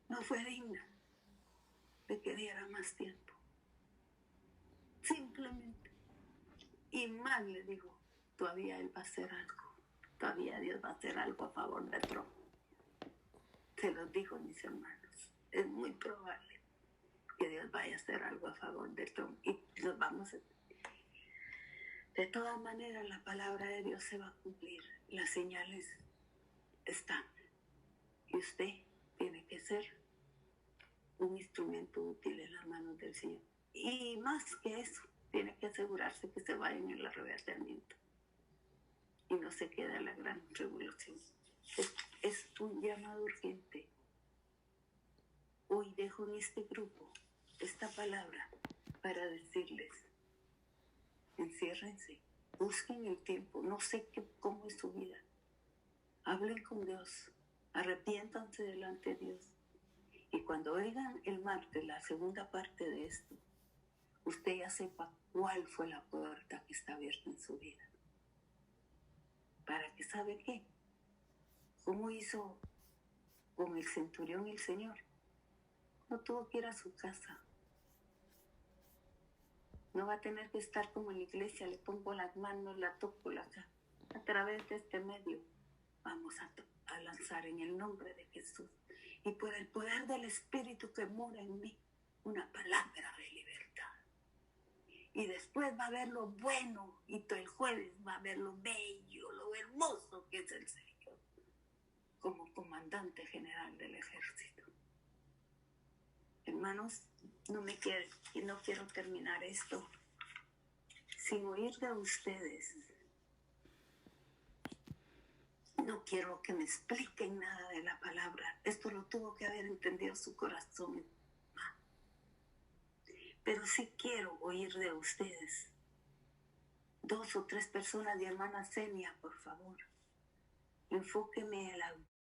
no fue digna de que diera más tiempo. Simplemente. Y más le dijo, todavía él va a hacer algo. Todavía Dios va a hacer algo a favor de Trump. Se los dijo, mis hermanos. Es muy probable que Dios vaya a hacer algo a favor de Trump. Y nos vamos a... De todas maneras, la palabra de Dios se va a cumplir. Las señales están. Y usted tiene que ser un instrumento útil en las manos del Señor. Y más que eso, tiene que asegurarse que se vaya en el arrebatamiento y no se queda en la gran tribulación. Es un llamado urgente. Hoy dejo en este grupo esta palabra para decirles: enciérrense, busquen el tiempo, no sé cómo es su vida. Hablen con Dios, arrepiéntanse delante de Dios. Y cuando oigan el martes la segunda parte de esto, usted ya sepa cuál fue la puerta que está abierta en su vida. ¿Para que sabe qué? ¿Cómo hizo con el centurión el Señor? No tuvo que ir a su casa. No va a tener que estar como en la iglesia, le pongo las manos, la toco acá. A través de este medio vamos a lanzar en el nombre de Jesús y por el poder del Espíritu que mora en mí, una palabra de libertad. Y después va a ver lo bueno, y todo el jueves va a ver lo bello, lo hermoso que es el Señor como comandante general del ejército. Hermanos, no quiero terminar esto sin oír de ustedes. No quiero que me expliquen nada de la palabra. Esto lo tuvo que haber entendido su corazón. Pero sí quiero oír de ustedes. 2 o 3 personas de hermana Senia, por favor. Enfóqueme en la